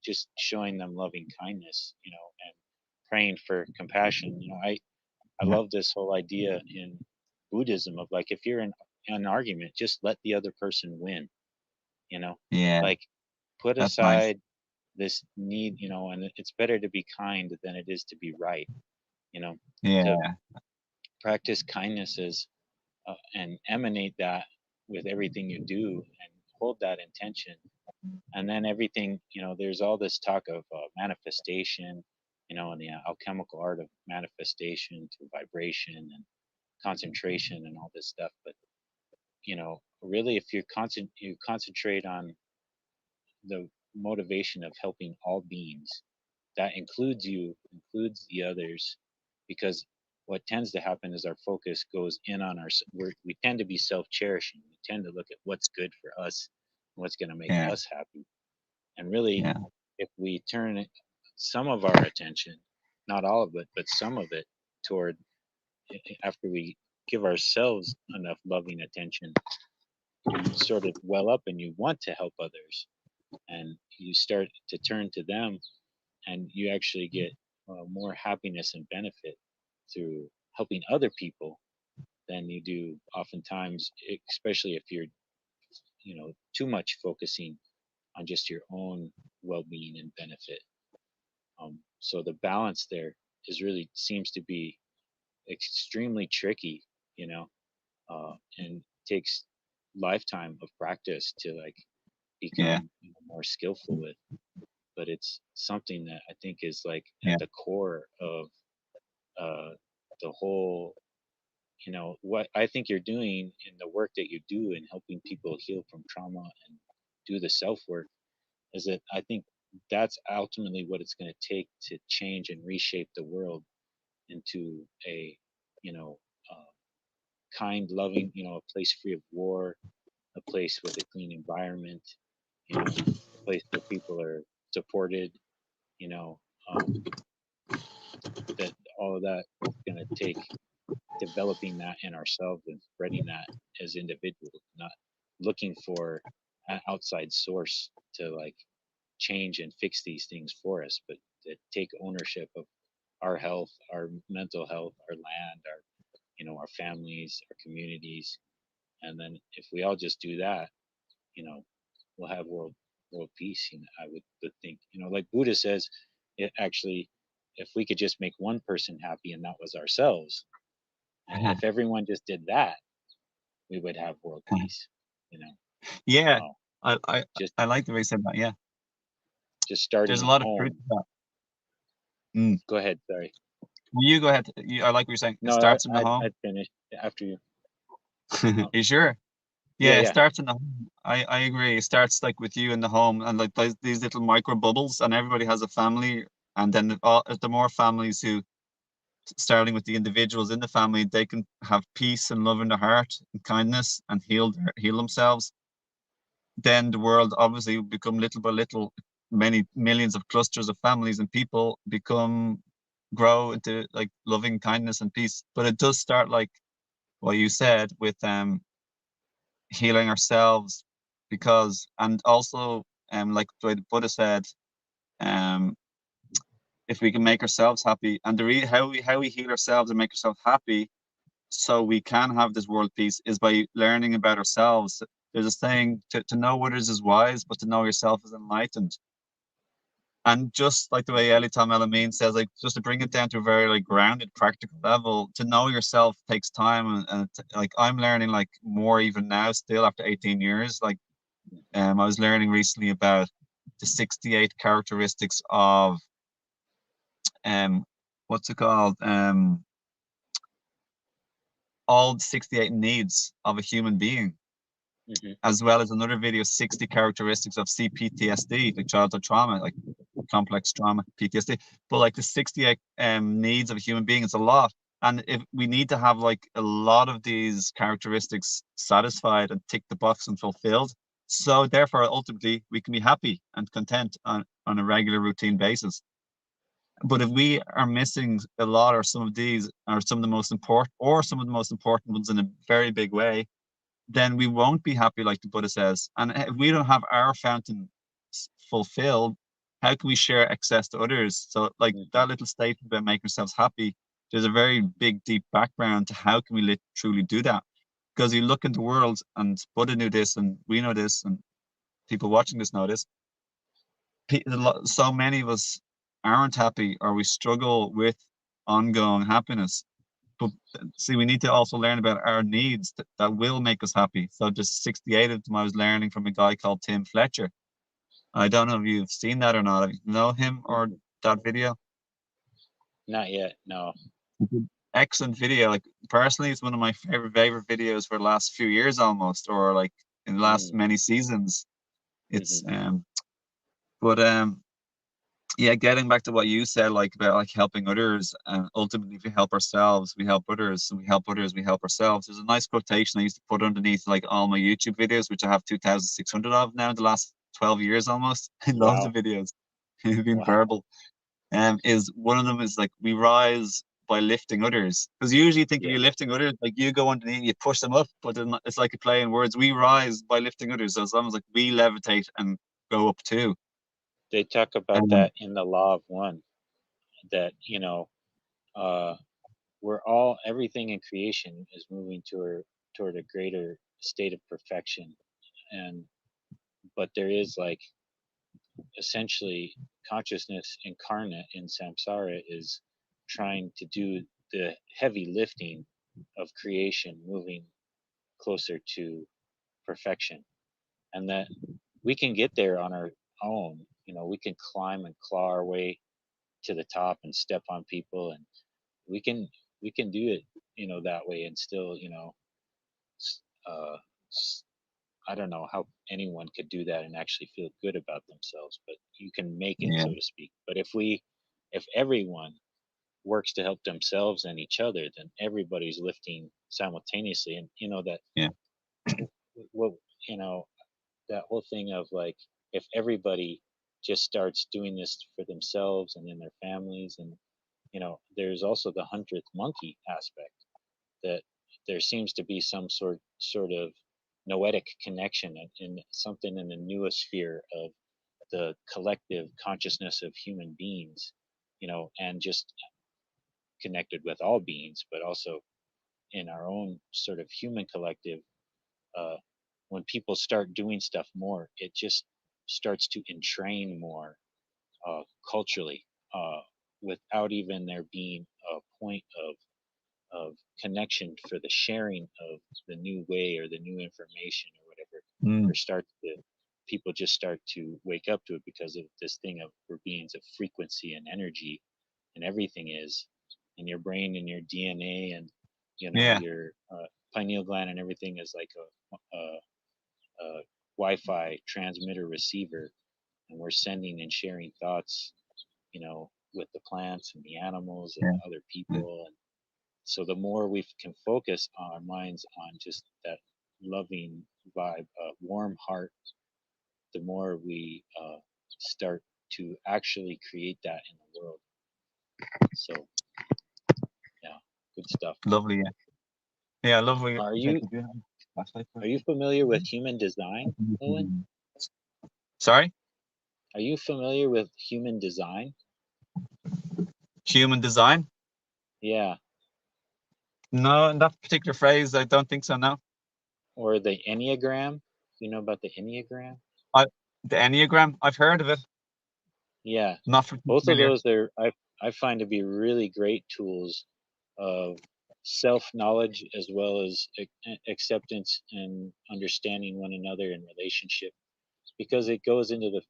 just showing them loving kindness, and praying for compassion. I yeah, love this whole idea in Buddhism of, like, if you're in an argument, just let the other person win, you know, yeah. like, put That's nice. aside this need, and it's better to be kind than it is to be right, you know, to Yeah, practice kindness is, and emanate that with everything you do, and hold that intention. And then everything, there's all this talk of manifestation in the alchemical art of manifestation through vibration and concentration and all this stuff. But really, if you concentrate on the motivation of helping all beings, that includes you, includes the others, because what tends to happen is our focus goes in on we tend to be self-cherishing. We tend to look at what's good for us and what's going to make Yeah. us happy. And really, Yeah. if we turn some of our attention, not all of it, but some of it toward, after we give ourselves enough loving attention, you sort of well up and you want to help others, and you start to turn to them, and you actually get more happiness and benefit through helping other people than you do oftentimes, especially if you're too much focusing on just your own well-being and benefit. So the balance there is really seems to be extremely tricky, and takes lifetime of practice to like Yeah. become more skillful with. But it's something that I think is like at Yeah. the core of uh, the whole, what I think you're doing in the work that you do in helping people heal from trauma and do the self work, is that I think that's ultimately what it's going to take to change and reshape the world into a, you know, kind, loving, a place free of war, a place with a clean environment, a place where people are supported, you know, um, that all of that is going to take developing that in ourselves and spreading that as individuals, not looking for an outside source to like change and fix these things for us, but to take ownership of our health, our mental health, our land, our families, our communities. And then if we all just do that, you know, we'll have world peace. I would think, like Buddha says, it actually, if we could just make one person happy and that was ourselves, and if everyone just did that, we would have world peace. You know, Yeah. uh, I, I just I like the way you said that. Yeah. just There's starting a at lot of truth home. to that. Mm. Go ahead. Sorry. You go ahead. I like what you're saying. It No, starts in the home. I'd finish after you. You sure? Yeah, Yeah, it yeah. starts in the home. I agree. It starts like with you in the home, and like these little micro bubbles, and everybody has a family. And then the more families who, starting with the individuals in the family, they can have peace and love in their heart and kindness and heal themselves. Then the world obviously will become little by little, many millions of clusters of families and people grow into like loving kindness and peace. But it does start like what you said with healing ourselves, because, and also like the way the Buddha said, um if we can make ourselves happy, and how we heal ourselves and make ourselves happy so we can have this world peace, is by learning about ourselves. There's a saying, to know others is wise, but to know yourself is enlightened. And just like the way Tom Elamine says, like, just to bring it down to a very like grounded, practical level, to know yourself takes time, and like I'm learning like more even now, still after 18 years. Like, I was learning recently about the 68 characteristics of um what's it called all the 68 needs of a human being, Hmm. as well as another video, 60 characteristics of CPTSD, like childhood trauma, like complex trauma, PTSD. But like the 68 needs of a human being is a lot. And if we need to have like a lot of these characteristics satisfied and tick the box and fulfilled, so therefore ultimately we can be happy and content on a regular routine basis. But if we are missing a lot, or some of these, or some of the most important, or some of the most important ones in a very big way, then we won't be happy, like the Buddha says. And if we don't have our fountain fulfilled, how can we share excess to others? So, like Hmm. that little statement about making ourselves happy, there's a very big, deep background to how can we truly do that. Because you look in the world, and Buddha knew this, and we know this, and people watching this know this. So many of us aren't happy, or we struggle with ongoing happiness. But see, we need to also learn about our needs that will make us happy. So there's 68 of them I was learning from a guy called Tim Fletcher. I don't know if you've seen that or not. If you know him or Hmm. that video. Not yet. No. Excellent video. Like personally, it's one of my favorite videos for the last few years almost, or like in the last Mm, many seasons. It's hmm but yeah, getting back to what you said, like about like helping others, and ultimately, if we help ourselves, we help others, and we help others, we help ourselves. There's a nice quotation I used to put underneath like all my YouTube videos, which I have 2,600 of now in the last 12 years almost. I love the Wow. videos. They've been Wow. verbal. Is one of them is like we rise by lifting others. Because you usually think if Yeah. you're lifting others, like you go underneath, and you push them up, but it's like a play in words. We rise by lifting others. So it's almost like we levitate and go up too. They talk about Um, that in the Law of One. That uh, we're all everything in creation is moving toward a greater state of perfection, and but there is like essentially consciousness incarnate in samsara is trying to do the heavy lifting of creation, moving closer to perfection, and that we can get there on our own. We can climb and claw our way to the top and step on people, and we can we can do it that way and still uh, I don't know how anyone could do that and actually feel good about themselves, but you can make it, yeah, so to speak. But if everyone works to help themselves and each other, then everybody's lifting simultaneously. And that yeah, what you know that whole thing of like, if everybody just starts doing this for themselves and in their families, and there's also the 100th monkey aspect, that there seems to be some sort of noetic connection in something in the noosphere of the collective consciousness of human beings, and just connected with all beings, but also in our own sort of human collective. uh, when people start doing stuff more, it just starts to entrain more culturally, without even there being a point of connection for the sharing of the new way or the new information or whatever. mm, There starts to People just start to wake up to it because of this thing of we're beings of frequency and energy, and everything is, and your brain and your DNA and yeah, your pineal gland and everything is like a Wi-Fi transmitter receiver, and we're sending and sharing thoughts, with the plants and the animals and yeah, other yeah, people. And so the more we can focus our minds on just that loving vibe, warm heart, the more we start to actually create that in the world. So yeah, good stuff. lovely. Yeah, yeah, I love what Are okay, you could you have a flashlight for are us? you familiar with human design, Owen? Sorry, Are you familiar with human design? human design? Yeah, No, in that particular phrase, I don't think so. No, or the Enneagram? You know about the Enneagram? I the Enneagram. I've heard of it. Yeah, Not both of familiar. those I find to be really great tools of self knowledge as well as acceptance and understanding one another in relationship, because it goes into the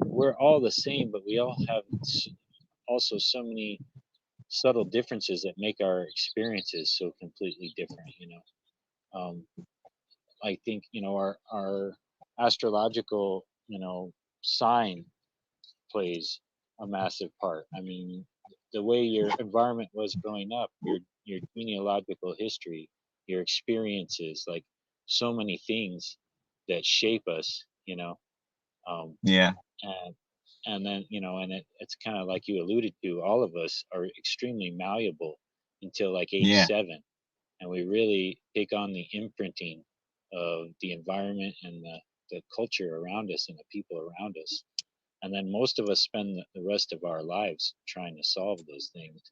we're all the same, but we all have also so many subtle differences that make our experiences so completely different. I think our astrological sign plays a massive part. I mean, the way your environment was growing up, your genealogical history, your experiences, like so many things that shape us, um, Yeah, and then it's kind of like you alluded to. All of us are extremely malleable until like age yeah, 7, and we really take on the imprinting of the environment and the culture around us and the people around us, and then most of us spend the rest of our lives trying to solve those things.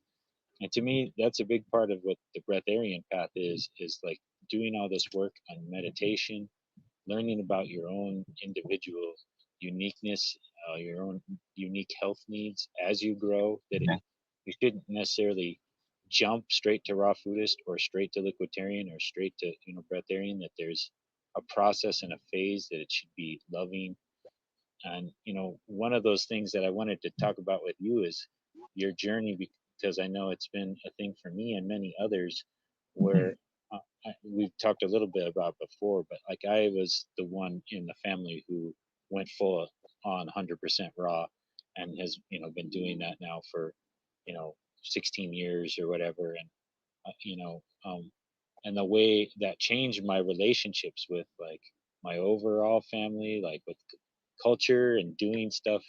And to me, that's a big part of what the breatharian path is like doing all this work on meditation, learning about your own individual uniqueness, your own unique health needs as you grow. That yeah, you shouldn't necessarily jump straight to raw foodist or straight to liquidarian or straight to breatharian. That there's a process and a phase, that it should be loving. And one of those things that I wanted to talk about with you is your journey because I know it's been a thing for me and many others where we've talked a little bit about before, but like I was the one in the family who went full on 100% raw and has, been doing that now for, 16 years or whatever. And, and the way that changed my relationships with like my overall family, like with culture and doing stuff,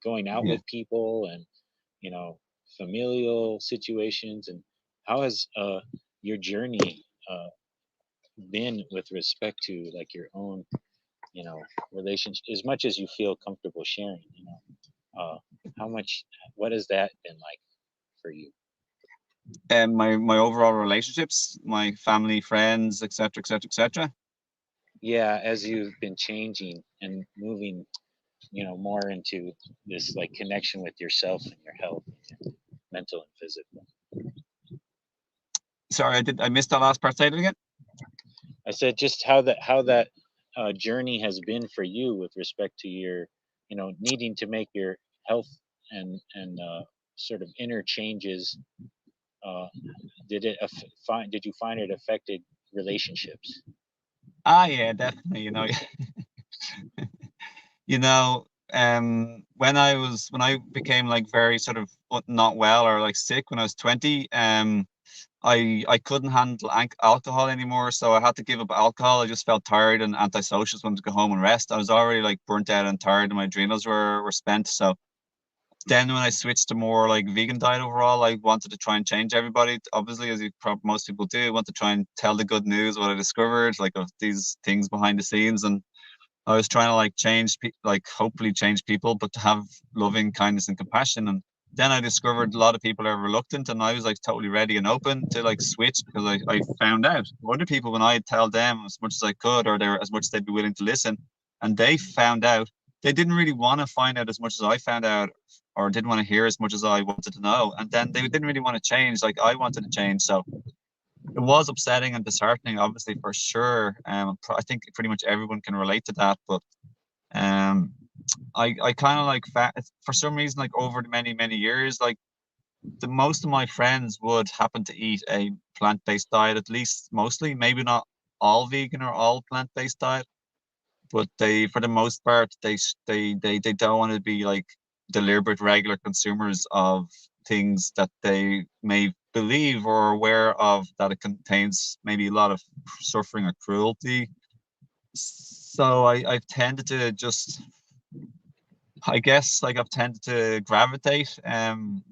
going out Yeah. with people and, you know, familial situations. And how has your journey been with respect to like your own, relationship, as much as you feel comfortable sharing, how much, what has that been like for you? And my overall relationships, my family, friends, etc., etc., etc. Yeah, as you've been changing and moving, more into this like connection with yourself and your health, mental and physical. Sorry, I missed that last part. Say it again. I said just how that journey has been for you with respect to your, needing to make your health and sort of inner changes. Uh, did you find it affected relationships? Yeah, definitely. You know, when I became like very sort of not well or like sick when I was 20, I couldn't handle alcohol anymore, so I had to give up alcohol. I just felt tired and antisocial, just wanted to go home and rest. I was already like burnt out and tired, and my adrenals were spent. So then when I switched to more like vegan diet overall, I wanted to try and change everybody. Obviously, as most people do, I want to try and tell the good news, what I discovered, like of these things behind the scenes. And I was trying to like like hopefully change people, but to have loving kindness and compassion. And then I discovered a lot of people are reluctant, and I was like totally ready and open to like switch, because I found out other people, when I tell them as much as I could, or they're as much as they'd be willing to listen, and they found out they didn't really want to find out as much as I found out, or didn't want to hear as much as I wanted to know. And then they didn't really want to change like I wanted to change. So it was upsetting and disheartening, obviously, for sure. I think pretty much everyone can relate to that. But um, I kind of like for some reason, like over the many years, like the most of my friends would happen to eat a plant-based diet, at least mostly, maybe not all vegan or all plant-based diet, but they, for the most part, they don't want to be like deliberate regular consumers of things that they may believe or are aware of that it contains maybe a lot of suffering or cruelty. So I've tended to just, I guess, like I've tended to gravitate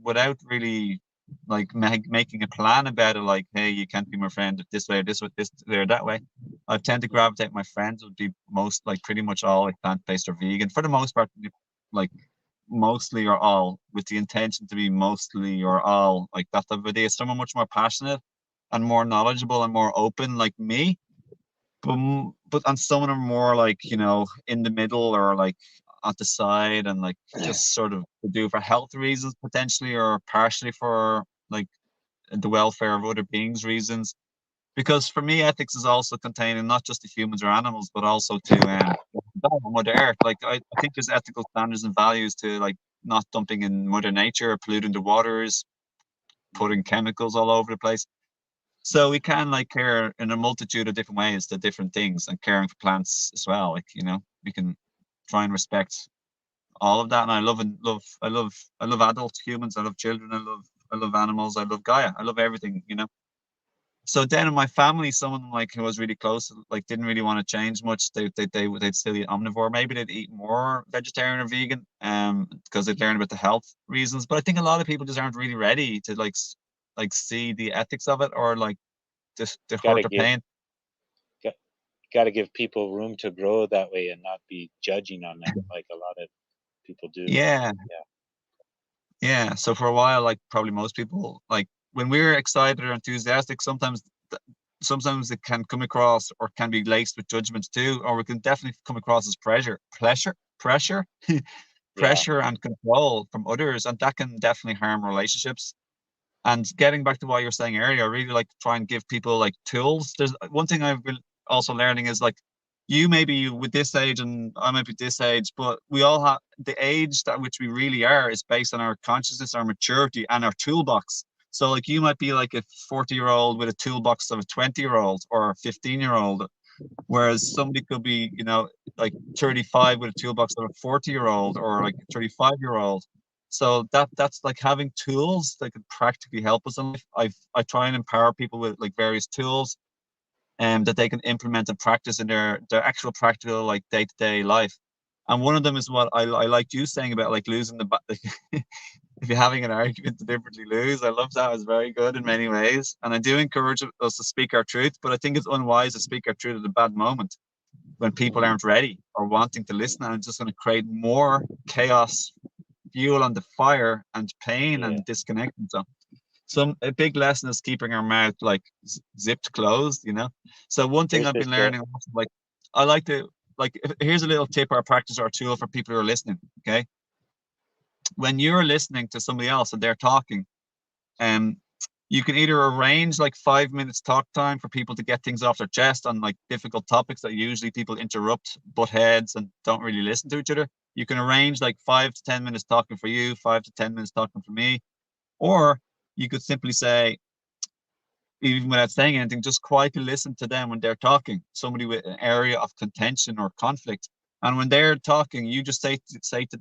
without really like making a plan about it, like, hey, you can't be my friend this way or this way, this way or that way. I tend to gravitate. My friends would be most like pretty much all like plant-based or vegan for the most part, like mostly or all, with the intention to be mostly or all like that type of idea. Someone much more passionate and more knowledgeable and more open like me, but and some of them more like, in the middle or like at the side, and like just sort of to do for health reasons potentially, or partially for like the welfare of other beings reasons. Because for me, ethics is also containing not just to humans or animals, but also to Mother Earth. Like I think there's ethical standards and values to like not dumping in Mother Nature, polluting the waters, putting chemicals all over the place. So we can like care in a multitude of different ways to different things, and caring for plants as well. Like, we can try and respect all of that. And I love adult humans. I love children. I love animals. I love Gaia. I love everything. So then in my family, someone like who was really close, like didn't really want to change much. They'd still eat omnivore. Maybe they'd eat more vegetarian or vegan, because they'd learn about the health reasons. But I think a lot of people just aren't really ready to like see the ethics of it, or like the Got hurt to or give pain. got, got to give people room to grow that way and not be judging on them like a lot of people do. Yeah, Yeah. yeah. So for a while, like probably most people, like when we're excited or enthusiastic, sometimes it can come across or can be laced with judgments too, or it can definitely come across as pressure, Yeah. pressure and control from others, and that can definitely harm relationships. And getting back to what you were saying earlier, I really like to try and give people like tools. There's one thing I've been also learning is like you may be with this age and I might be this age, but we all have the age at which we really are is based on our consciousness, our maturity, and our toolbox. So like you might be like a 40-year-old with a toolbox of a 20-year-old or a 15-year-old, whereas somebody could be, like 35 with a toolbox of a 40-year-old or like a 35-year-old. So that's like having tools that can practically help us in life. I try and empower people with like various tools that they can implement and practice in their actual practical like day-to-day life. And one of them is what I liked you saying about like losing the like, if you're having an argument, deliberately lose. I love that. It's very good in many ways. And I do encourage us to speak our truth, but I think it's unwise to speak our truth at a bad moment when people Hmm. aren't ready or wanting to listen. And it's just going to create more chaos, fuel on the fire, and pain Yeah, and disconnection. So a big lesson is keeping our mouth like zipped closed. So one thing there's I've this been learning, like I like to like here's a little tip or practice or tool for people who are listening. Okay, when you're listening to somebody else and they're talking, um, you can either arrange like 5 minutes talk time for people to get things off their chest on like difficult topics that usually people interrupt, butt heads, and don't really listen to each other. You can arrange like 5 to 10 minutes talking for you, 5 to 10 minutes talking for me, or you could simply say, even without saying anything, just quietly listen to them when they're talking. Somebody with an area of contention or conflict, and when they're talking, you just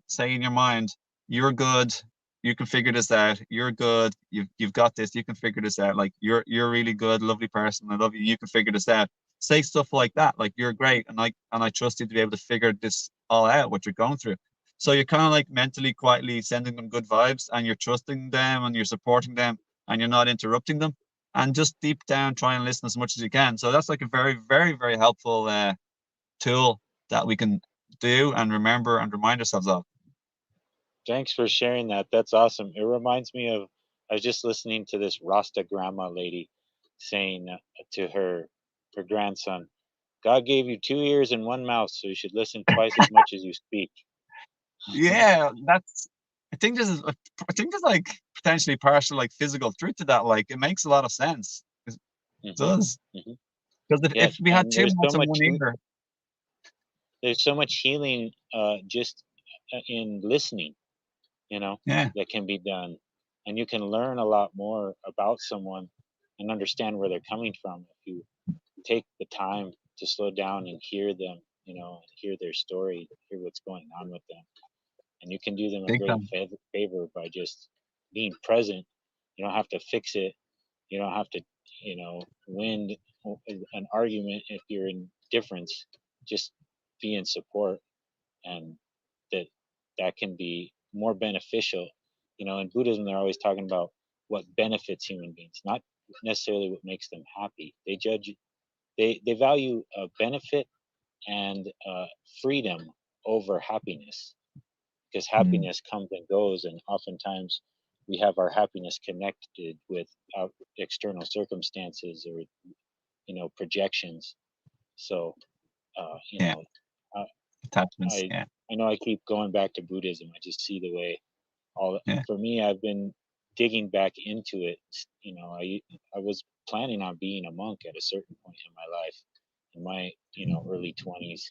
say in your mind, "You're good. You can figure this out. You're good. You've got this. You can figure this out. Like you're really good, lovely person. I love you. You can figure this out." Say stuff like that, like you're great, and I trust you to be able to figure this all out, what you're going through. So you're kind of like mentally, quietly sending them good vibes, and you're trusting them, and you're supporting them, and you're not interrupting them, and just deep down try and listen as much as you can. So that's like a very, very, very helpful tool that we can do and remember and remind ourselves of. thanks for sharing that. That's awesome. It reminds me of, I was just listening to this Rasta grandma lady saying to her grandson, God gave you 2 ears and 1 mouth, so you should listen twice as much as you speak. Yeah, I think there's like potentially partial like physical truth to that. Like it makes a lot of sense. It Hmm. does. Hmm. Because if Yes, we had and two mouths and one ear, there's so much healing just in listening, you know, yeah, that can be done, and you can learn a lot more about someone and understand where they're coming from if you take the time to slow down and hear them, hear their story, hear what's going on with them. And you can do them a big great time. favor by just being present. You don't have to fix it. You don't have to, win an argument if you're in difference. Just be in support, and that that can be more beneficial. In Buddhism, they're always talking about what benefits human beings, not necessarily what makes them happy. They value benefit and freedom over happiness, because Mm, happiness comes and goes, and oftentimes we have our happiness connected with external circumstances or projections. So uh, you yeah, know I, attachments. I Yeah, I know I keep going back to Buddhism. I just see the way all yeah. for me. I've been digging back into it. I was planning on being a monk at a certain point in my life, in my early 20s,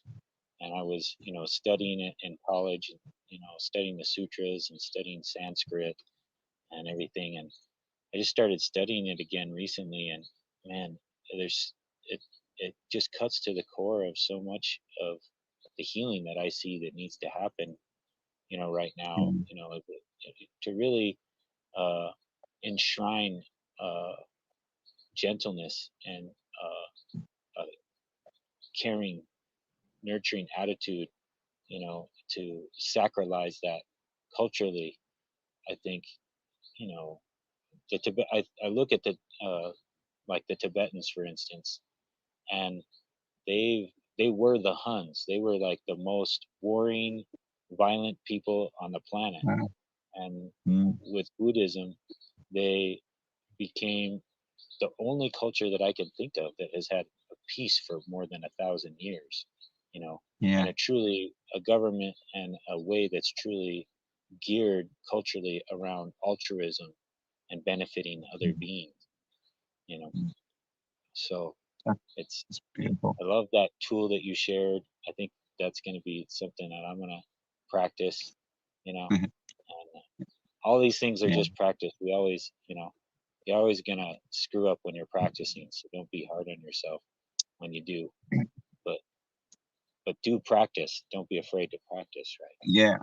and I was studying it in college, and studying the sutras and studying Sanskrit and everything, and I just started studying it again recently, and man, there's it it just cuts to the core of so much of the healing that I see that needs to happen, right now, Mm, to really uh, enshrine uh, gentleness and a caring, nurturing attitude, to sacralize that culturally. I think, you know, I look at like the Tibetans, for instance, and they were the Huns. They were like the most warring, violent people on the planet. wow. And Mm, with Buddhism, they became the only culture that I can think of that has had a peace for more than 1,000 years, you know, yeah. and a government and a way that's truly geared culturally around altruism and benefiting other Mm, beings, you know. mm. So it's It's beautiful. I love that tool that you shared. I think that's going to be something that I'm going to practice, you know. And all these things are Yeah, just practice. We always, you're always going to screw up when you're practicing. So don't be hard on yourself when you do. But do practice. Don't be afraid to practice, right? yeah.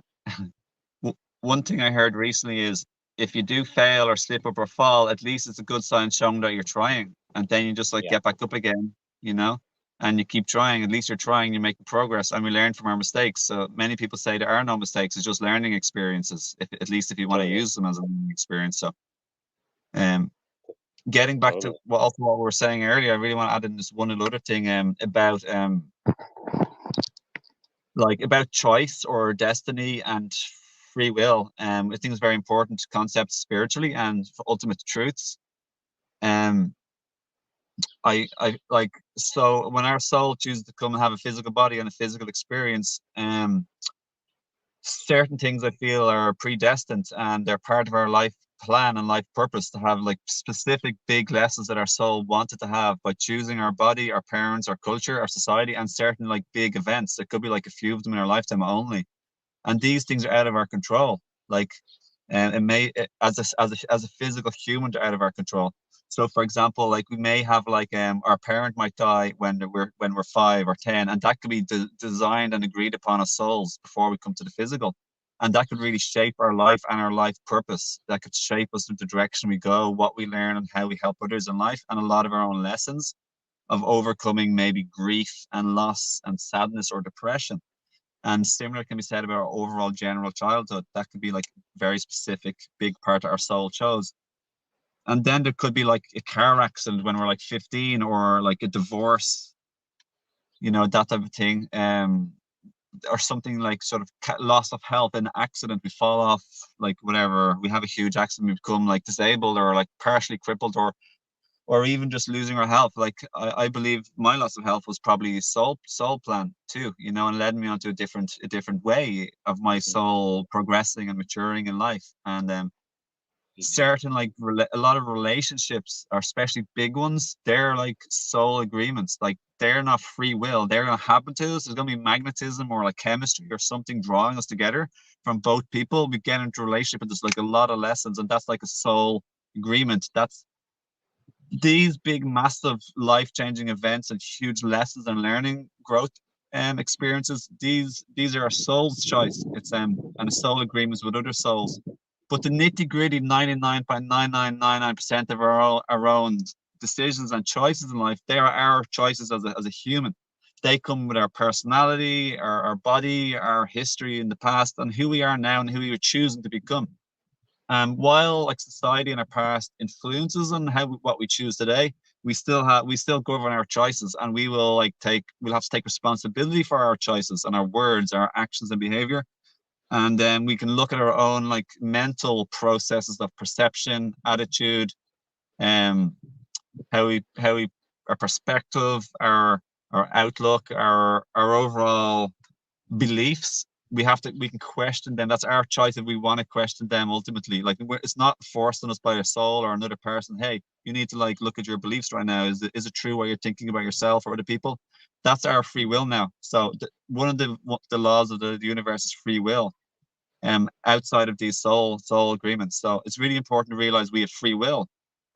One thing I heard recently is if you do fail or slip up or fall, at least it's a good sign showing that you're trying. And then you just like Yeah, get back up again, you know, and you keep trying. At least you're trying, you're making progress, and we learn from our mistakes. So many people say there are no mistakes, it's just learning experiences, if at least if you want to totally. use them as a learning experience. So um getting back to Totally. what we were saying earlier, I really want to add in this one other thing about like about choice or destiny and free will. I think it's very important concepts spiritually and for ultimate truths. Um, I like so when our soul chooses to come and have a physical body and a physical experience, certain things I feel are predestined and they're part of our life plan and life purpose to have like specific big lessons that our soul wanted to have by choosing our body, our parents, our culture, our society, and certain like big events. There could be like a few of them in our lifetime only, and these things are out of our control. Like, and it may as a physical human, they're out of our control. So, for example, like we may have like our parent might die when we're 5 or 10, and that could be designed and agreed upon as souls before we come to the physical, and that could really shape our life and our life purpose. That could shape us in the direction we go, what we learn, and how we help others in life, and a lot of our own lessons of overcoming maybe grief and loss and sadness or depression. And similar can be said about our overall general childhood. That could be like very specific, big part of our soul chose. And then there could be like a car accident when we're like 15 or like a divorce, that type of thing. Or something like sort of loss of health, an accident, we fall off, like whatever, we have a huge accident, we become like disabled or like partially crippled or even just losing our health. Like I believe my loss of health was probably a soul plan too, and led me onto a different way of my Mm. soul progressing and maturing in life. And Mhm. certain like a lot of relationships, or especially big ones, they're like soul agreements. Like they're not free will. They're gonna happen to us. There's gonna be magnetism or like chemistry or something drawing us together from both people. We get into a relationship and there's like a lot of lessons, and that's like a soul agreement. That's these big, massive, life-changing events and huge lessons and learning growth experiences. These are our soul's choice. It's and a soul agreements with other souls. But the nitty-gritty 99.9999% of our own decisions and choices in life, they are our choices as a human. They come with our personality, our body, our history in the past, and who we are now and who we are choosing to become. While like society and our past influences on what we choose today, we still govern our choices, and we'll have to take responsibility for our choices and our words, our actions and behavior. And then we can look at our own like mental processes of perception, attitude, um, how we our perspective, our outlook, our overall beliefs. We can question them. That's our choice if we want to question them ultimately. Like it's not forced on us by a soul or another person. Hey, you need to like look at your beliefs right now. Is it true what you're thinking about yourself or other people? That's our free will now. So one of the laws of the universe is free will. Outside of these soul agreements. So it's really important to realize we have free will,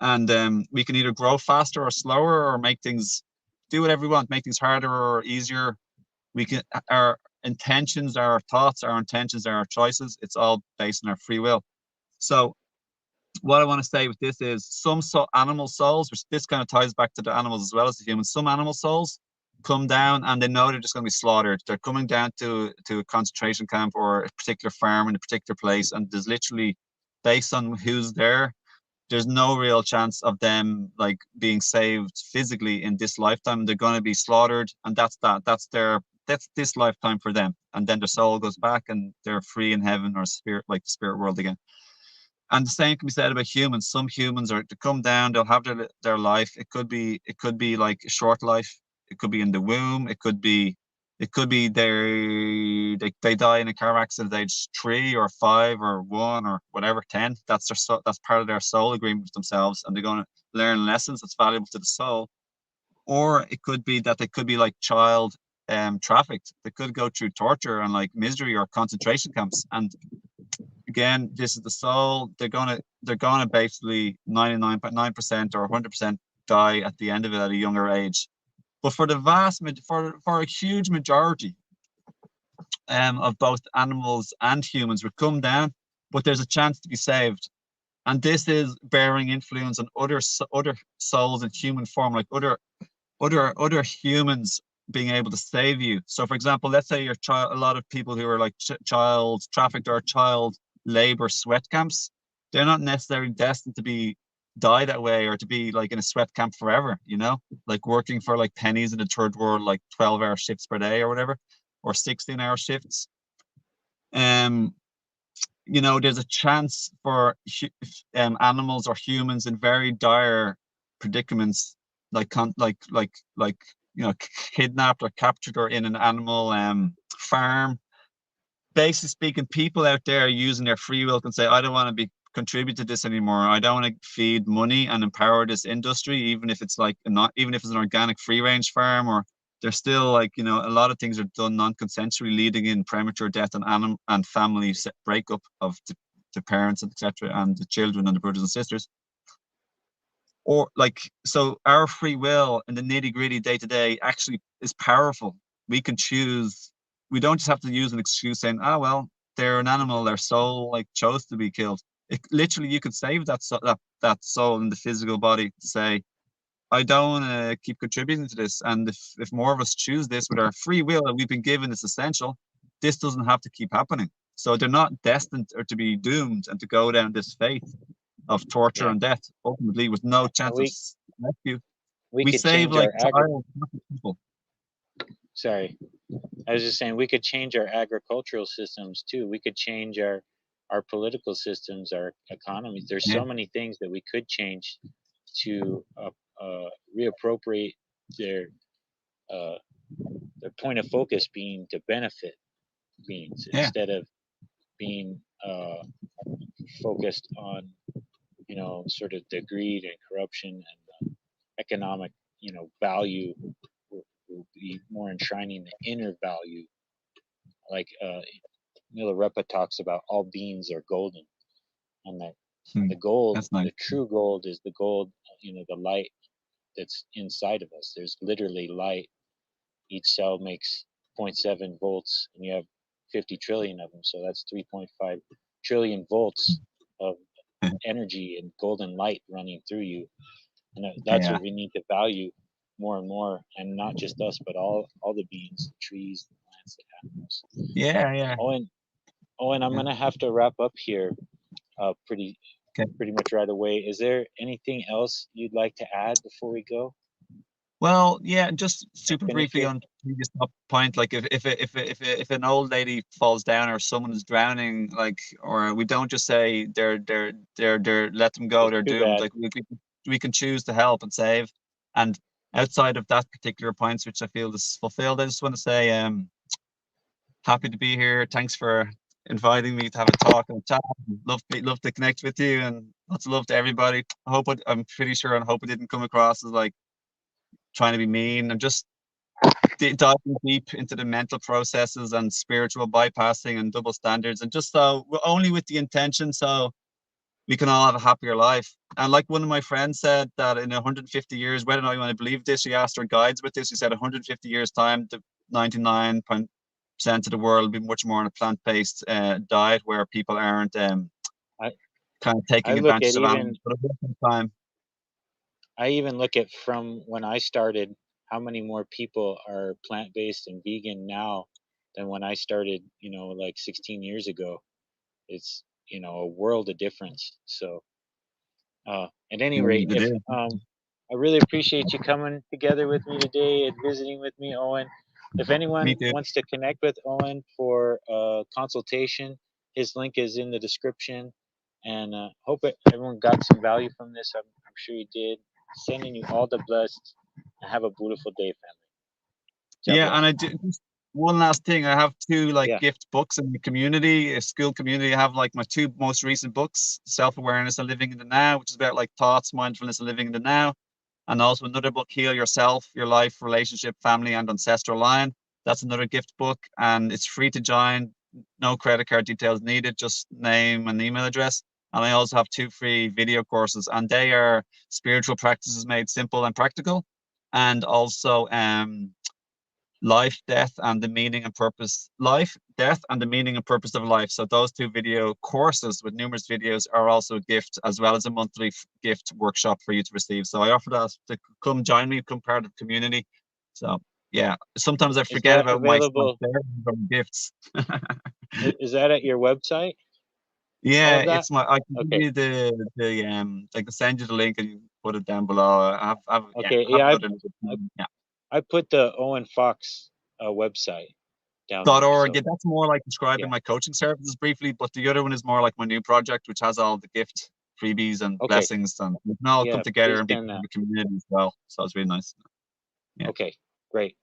and we can either grow faster or slower, or make things do whatever we want, make things harder or easier. We can Our intentions, our thoughts, our intentions, our choices. It's all based on our free will. So what I want to say with this is animal souls, which this kind of ties back to the animals as well as the humans. Some animal souls come down and they know they're just going to be slaughtered. They're coming down to a concentration camp or a particular farm in a particular place, and there's literally, based on who's there, there's no real chance of them like being saved physically in this lifetime. They're going to be slaughtered, and that's this lifetime for them. And then their soul goes back and they're free in heaven or spirit, like the spirit world again. And the same can be said about humans. Some humans are to come down, they'll have their life. It could be like a short life. It could be in the womb. It could be they die in a car accident at age 3 or 5 or 1 or whatever, 10. That's part of their soul agreement with themselves, and they're going to learn lessons that's valuable to the soul. or it could be that they could be like child trafficked. They could go through torture and like misery or concentration camps. And again, this is the soul. They're gonna basically 99.9% or 100% die at the end of it at a younger age. But for the for a huge majority of both animals and humans, we come down, but there's a chance to be saved. And this is bearing influence on other souls in human form, like other humans being able to save you. So, for example, let's say a lot of people who are like child trafficked or child labor sweat camps, they're not necessarily destined to be die that way or to be like in a sweat camp forever, like working for like pennies in the third world, like 12-hour shifts per day or whatever, or 16-hour shifts. Um, there's a chance for animals or humans in very dire predicaments, like kidnapped or captured or in an animal farm. Basically speaking, people out there using their free will can say, I don't want to be contribute to this anymore. I don't want to feed money and empower this industry, even if it's like not even if it's an organic free range farm, or there's still like a lot of things are done non-consensually, leading in premature death and and family breakup of the parents, etc., and the children and the brothers and sisters. Or like, so our free will in the nitty gritty day to day actually is powerful. We can choose. We don't just have to use an excuse saying, "Ah, well, they're an animal. Their soul like chose to be killed." It literally, you could save that soul in the physical body to say, "I don't want to keep contributing to this." And if more of us choose this with our free will that we've been given, it's essential. This doesn't have to keep happening. So they're not destined or to be doomed and to go down this fate of torture Yeah. and death, ultimately with no And chance of rescue. we We could save change like our child people. sorry. I was just saying we could change our agricultural systems too. We could change our political systems, our economies. There's Yeah. so many things that we could change to reappropriate their uh, their point of focus being to benefit beings Yeah. instead of being focused on sort of the greed and corruption and economic value will be more enshrining the inner value. Like Milarepa talks about all beings are golden, and that Hmm. the gold, That's nice. the true gold, is the gold, the light that's inside of us. There's literally light. Each cell makes zero point 0.7 volts, and you have 50 trillion of them, so that's 3.5 trillion volts of energy and golden light running through you. And that's Yeah. what we need to value more and more, and not just us, but all the beings, the trees, the plants, the animals. Yeah. Yeah. Owen, Owen, I'm Yeah. gonna have to wrap up here pretty Okay. pretty much right away. Is there anything else you'd like to add before we go Well, yeah, just or super finish briefly here? on previous point, like if an old lady falls down or someone is drowning, like, or we don't just say they're let them go, It's they're too doomed. bad. Like we can choose to help and save. And outside of that particular points, which I feel is fulfilled, I just want to say, happy to be here. Thanks for inviting me to have a talk and a chat. Love to connect with you, and lots of love to everybody. I'm pretty sure and hope it didn't come across as like trying to be mean. I'm just diving deep into the mental processes and spiritual bypassing and double standards, and just so we're only with the intention so we can all have a happier life. And like one of my friends said, that in 150 years, whether or not you want to believe this, he asked our guides with this. He said 150 years time, the 99% of the world will be much more on a plant-based diet where people aren't I kind of I taking look at advantage of even animals. But at the same time, I even look at from when I started, how many more people are plant based and vegan now than when I started, like 16 years ago. It's a world of difference. So at any rate, they if do. I really appreciate you coming together with me today and visiting with me, Owen. If Me anyone too. wants to connect with Owen for a consultation, his link is in the description. And hope everyone got some value from this. I'm sure you did. Sending you all the blessed, and have a beautiful day, family. God Yeah, and bless. I do just one last thing. I have two like Yeah. gift books in the community, a school community. I have like my two most recent books, Self-Awareness and Living in the Now, which is about like thoughts, mindfulness, and living in the now. And also another book, Heal Yourself, Your Life, Relationship, Family, and Ancestral Line. That's another gift book, and it's free to join. No credit card details needed, just name and email address. And I also have 2 free video courses, and they are spiritual practices made simple and practical, and also life, death, and the meaning and purpose. Life, death, and the meaning and purpose of life. So those 2 video courses with numerous videos are also a gift, as well as a monthly gift workshop for you to receive. So I offer that to come join me, become part of the community. So yeah, sometimes I Is forget that about my available? gifts. Is that at your website? All Yeah, of that? it's my. I can give Okay. you the I can send you the link and you put it down below. Yeah, Okay. I have Yeah, another I yeah. I put the Owen Fox website down there. .org. So Yeah, that's more like yeah. describing my coaching services briefly, but the other one is more like my new project, which has all the gift freebies and Okay. blessings, and we can all come Yeah. together Please and be send part of that. a community as well. So it's really nice. Yeah. Okay. Great.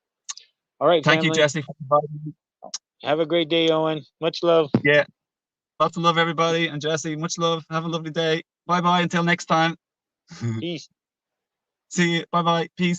All right, Thank you, family. Jesse, for inviting me. Have a great day, Owen. Much love. Yeah. Lots of love, everybody. And Jesse, much love. Have a lovely day. Bye bye. Until next time. Peace. See you. Bye bye. Peace.